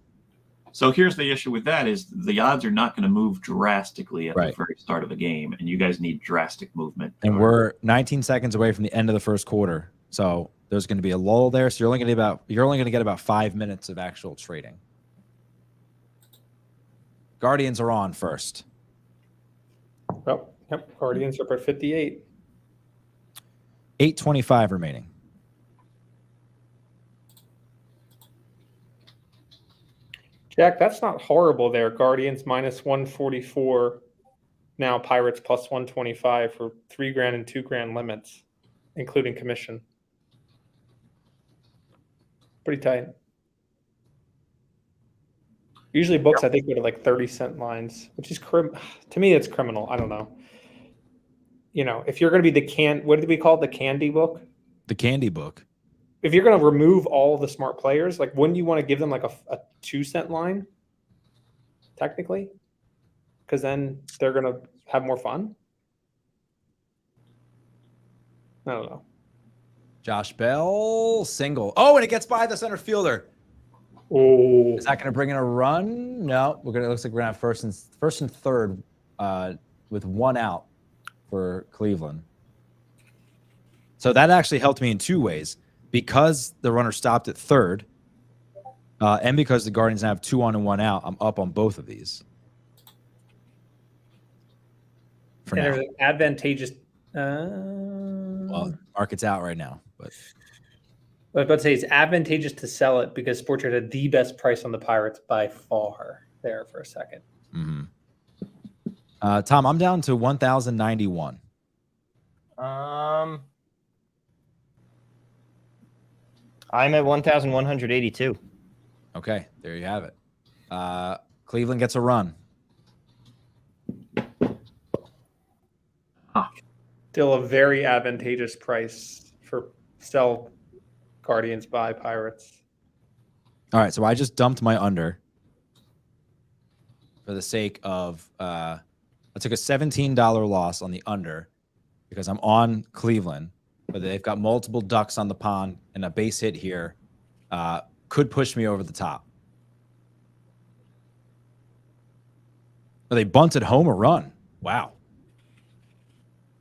So here's the issue with that is the odds are not going to move drastically at the very start of a game, and you guys need drastic movement. And we're 19 seconds away from the end of the first quarter, so there's going to be a lull there. So you're only going to get about 5 minutes of actual trading. Guardians are on first. Oh, yep. Guardians are at 58. 8:25 remaining. Jack, that's not horrible there. Guardians minus 144. Now Pirates plus 125 for $3,000 and $2,000 limits, including commission. Pretty tight. Usually books, I think, go to like 30-cent lines, which is to me, it's criminal. I don't know. You know, if you're going to be what did we call it? The candy book? The candy book. If you're going to remove all the smart players, like, wouldn't you want to give them like a 2-cent line? Technically, because then they're going to have more fun. I don't know. Josh Bell, single. Oh, and it gets by the center fielder. Oh, Is that going to bring in a run? No, it looks like we're going to have first and third with one out for Cleveland. So that actually helped me in two ways, because the runner stopped at third, and because the Guardians have 2 on and 1 out. I'm up on both of these. For and now. there's an advantageous. Well, market's out right now, but I was about to say it's advantageous to sell it because Sporttrade had the best price on the Pirates by far there for a second. mm-hmm. Tom, I'm down to 1,091. I'm at 1,182. Okay, there you have it. Cleveland gets a run. Still a very advantageous price for sell Guardians buy Pirates. All right, so I just dumped my under for the sake of I took a $17 loss on the under because I'm on Cleveland, but they've got multiple ducks on the pond, and a base hit here could push me over the top. Oh, they bunted home a run. Wow.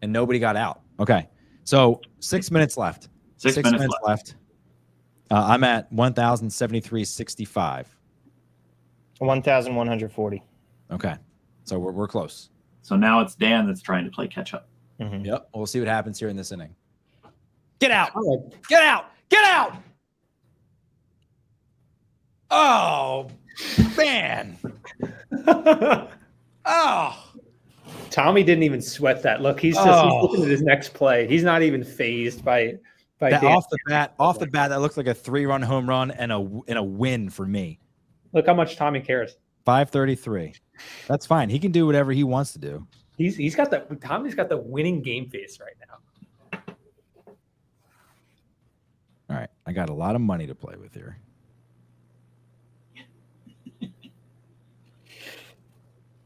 And nobody got out. Okay. So 6 minutes left. 6 minutes left. I'm at 1,073.65. 1,140. Okay. So we're close. So now it's Dan that's trying to play catch up. Mm-hmm. Yep. We'll see what happens here in this inning. Get out. Get out. Get out. Oh, man. Oh. Tommy didn't even sweat that. Look, he's just he's looking at his next play. He's not even phased by that Dan. Off the bat, that looks like a 3-run home run and a win for me. Look how much Tommy cares. 533. That's fine. He can do whatever he wants to do. Tommy's got the winning game face right now. All right. I got a lot of money to play with here.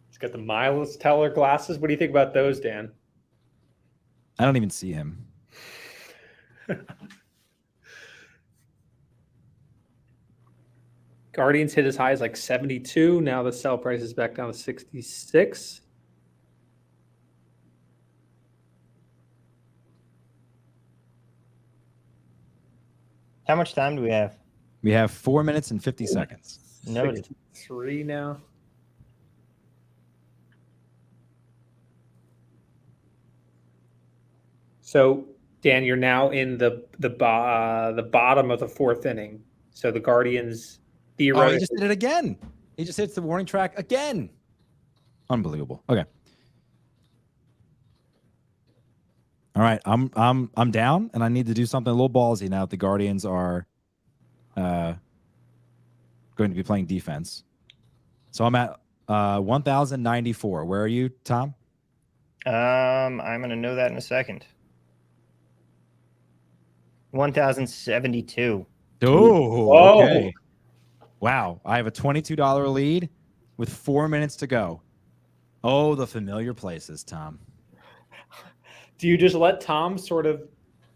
He's got the Miles Teller glasses. What do you think about those, Dan? I don't even see him. Guardians hit as high as like 72. Now the sell price is back down to 66. How much time do we have? We have 4 minutes and 50 seconds. Noted. 3 now. So, Dan, you're now in the bottom of the fourth inning. So the Guardians theoretically. Oh, he just did it again. He just hits the warning track again. Unbelievable. Okay. All right, I'm down, and I need to do something a little ballsy now that the Guardians are going to be playing defense. So I'm at 1,094. Where are you, Tom? I'm going to know that in a second. 1,072. Oh, okay. Wow. I have a $22 lead with 4 minutes to go. Oh, the familiar places, Tom. Do you just let Tom sort of?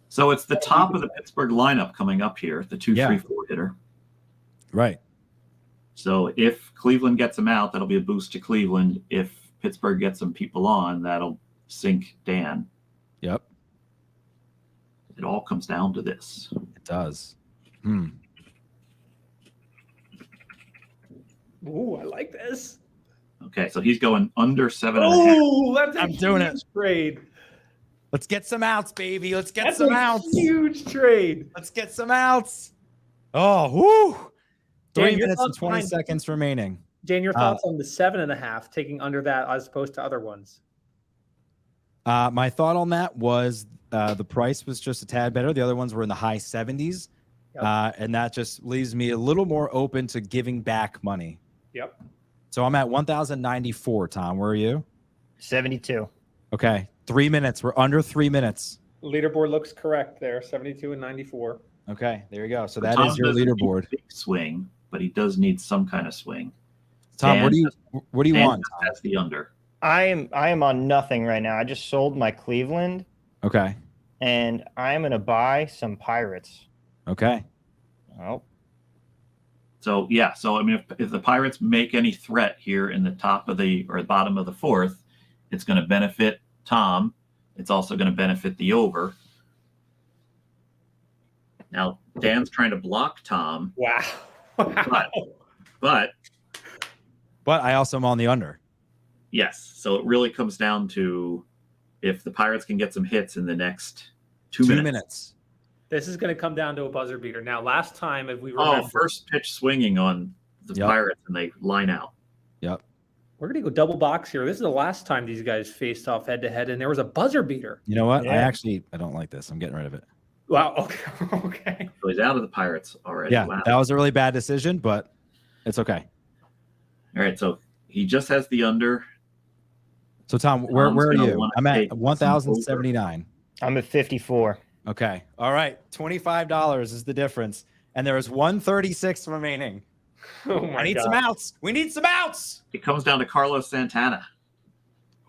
So it's the top of the Pittsburgh lineup coming up here, the 2-3-4 hitter. Right. So if Cleveland gets him out, that'll be a boost to Cleveland. If Pittsburgh gets some people on, that'll sink Dan. Yep. It all comes down to this. It does. Ooh, I like this. Okay, so he's going under 7.5. Oh, that's a I'm doing it. huge trade. Let's get some outs, baby. Let's get That's some a outs. huge trade. Let's get some outs. Oh, whoo. Dan, 3 your minutes and thoughts 20 behind- seconds remaining. Jane, your thoughts on the 7.5 taking under that as opposed to other ones? My thought on that was the price was just a tad better. The other ones were in the high 70s. Yep. And that just leaves me a little more open to giving back money. Yep. So I'm at 1,094, Tom. Where are you? 72. Okay. 3 minutes. We're under 3 minutes. Leaderboard looks correct there, 72 and 94. Okay. There you go. So Tom that is your doesn't need a leaderboard. big swing, but he does need some kind of swing. Tom, what do you Dan want? just has the under. I am on nothing right now. I just sold my Cleveland, Okay. and I'm going to buy some Pirates. Okay. Oh, So yeah, so I mean, if the Pirates make any threat here in the top of the or bottom of the fourth, it's going to benefit Tom. It's also going to benefit the over. Now Dan's trying to block Tom, Wow. but I also am on the under. yes, so it really comes down to if the Pirates can get some hits in the next 2 2 minutes. minutes. This is going to come down to a buzzer beater. Now, last time, if we remember, First pitch swinging on the Yep. Pirates and they line out. Yep. we're going to go double box here. This is the last time these guys faced off head to head, and there was a buzzer beater. You know what? Yeah. I don't like this. I'm getting rid of it. Wow. Okay. Okay. So he's out of the Pirates already. Yeah, Wow. that was a really bad decision, but it's okay. All right, so he just has the under. So Tom, where Tom's are gonna you? wanna I'm take at 1,079. I'm at 54. Okay. All right. $25 is the difference. And there is 136 remaining. Oh my I need God. some outs. We need some outs. It comes down to Carlos Santana.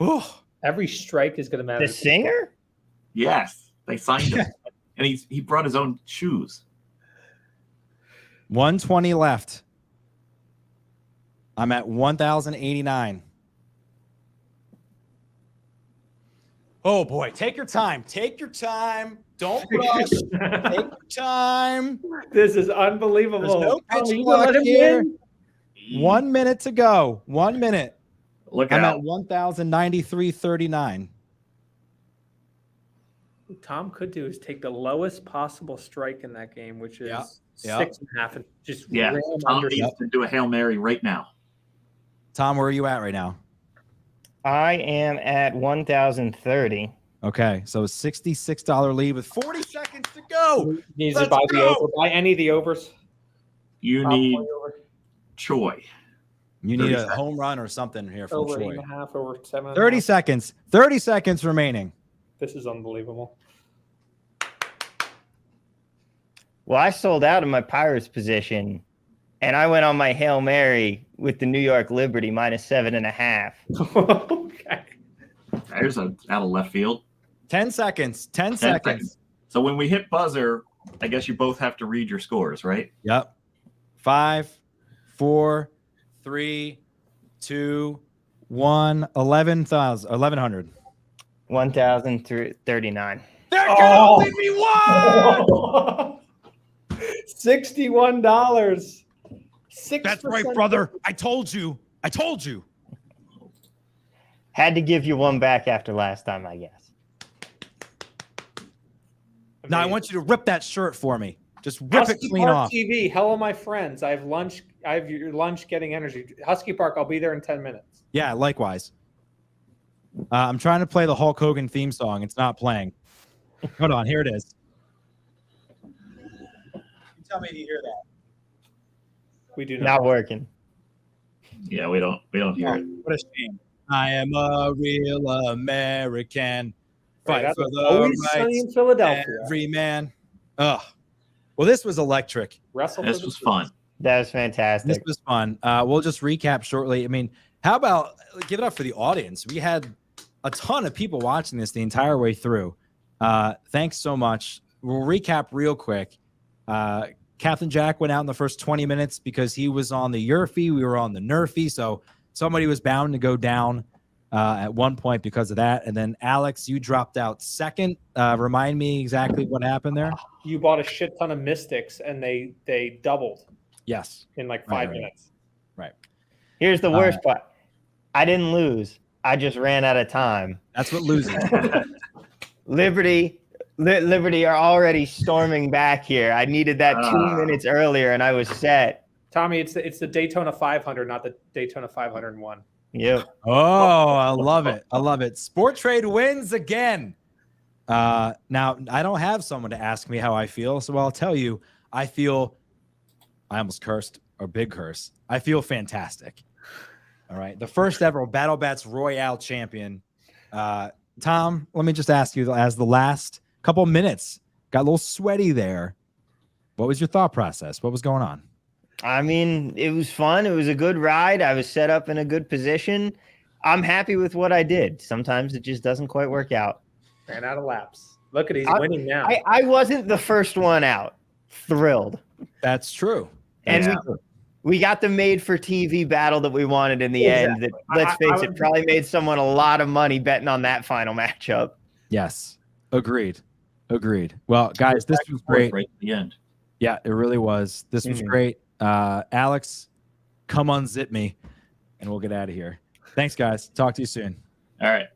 Ooh. Every strike is going to matter. The singer? Yes, they signed him, and he brought his own shoes. 120 left. I'm at 1,089. Oh boy, take your time. Take your time. Don't rush. Take your time. This is unbelievable. There's no Oh, pitch you clock let him here. win? 1 minute to go. 1 minute. Look I'm out! at 1,093.39. What Tom could do is take the lowest possible strike in that game, which is Yep. 6.5, and just Yeah, ram Tom under. needs to do a Hail Mary right now. Tom, where are you at right now? I am at 1,030. Okay, so a $66 lead with 40 seconds to go. Needs to Let's buy the go. over. Buy any of the overs. You Top need play over. Choi. You need 30 a seconds. home run or something here from Over Troy. 8.5, over 7. 30 seconds. 30 seconds remaining. This is unbelievable. Well, I sold out of my Pirates position, and I went on my Hail Mary with the New York Liberty minus 7.5. Okay. There's out of left field. 10 seconds. 10 10 seconds. So when we hit buzzer, I guess you both have to read your scores, right? Yep. 5, 4, 3, 2, 1. 1,100. 1,039. There can Oh. only be one. $61. That's right, 6% brother. I told you. I told you. Had to give you one back after last time, I guess. Now I want you to rip that shirt for me. Just rip Husky it clean Park off. TV. Hello, my friends. I have lunch. I have your lunch getting energy. Husky Park. I'll be there in 10 minutes. Yeah, likewise. I'm trying to play the Hulk Hogan theme song. It's not playing. Hold on. Here it is. Tell me if you hear that. We do not. Not working. Yeah, we don't hear it. What a shame. I am a real American. Right, Fight that's for the always sunny rights in Philadelphia. of every man. Ugh. Well, this was electric. Wrestle This for the was truth. fun. That was This fantastic. was fun. We'll just recap shortly. I mean, how about give it up for the audience? We had a ton of people watching this the entire way through. Thanks so much. We'll recap real quick. Captain Jack went out in the first 20 minutes because he was on the Yurfy. We were on the Nerfy. So somebody was bound to go down at one point because of that. And then Alex, you dropped out second. Remind me exactly what happened there. You bought a shit ton of Mystics, and they doubled Yes. in like Right, 5 right. minutes. Right. Here's the worst part. I didn't lose. I just ran out of time. That's what losing. Liberty are already storming back here. I needed that 2 minutes earlier, and I was set. Tommy, it's the Daytona 500, not the Daytona 501. Yep. Oh, I love it. I love it. Sporttrade wins again. Now, I don't have someone to ask me how I feel, so I'll tell you, I almost cursed, or big curse. I feel fantastic. All right. The first ever Battle Bets Royale champion. Tom, let me just ask you, as the last couple minutes got a little sweaty there, what was your thought process? What was going on? I mean, it was fun. It was a good ride. I was set up in a good position. I'm happy with what I did. Sometimes it just doesn't quite work out. Ran out of laps. Look at he's winning now. I wasn't the first one out. Thrilled. That's true. And we got the made-for-TV battle that we wanted in the end. That, let's face it, probably made someone a lot of money betting on that final matchup. Yes. Agreed. Well, guys, this was great. Right at the end. Yeah, it really was. This was great. Alex, come unzip me, and we'll get out of here. Thanks, guys. Talk to you soon. All right.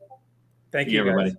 Thank See you, you, everybody. guys.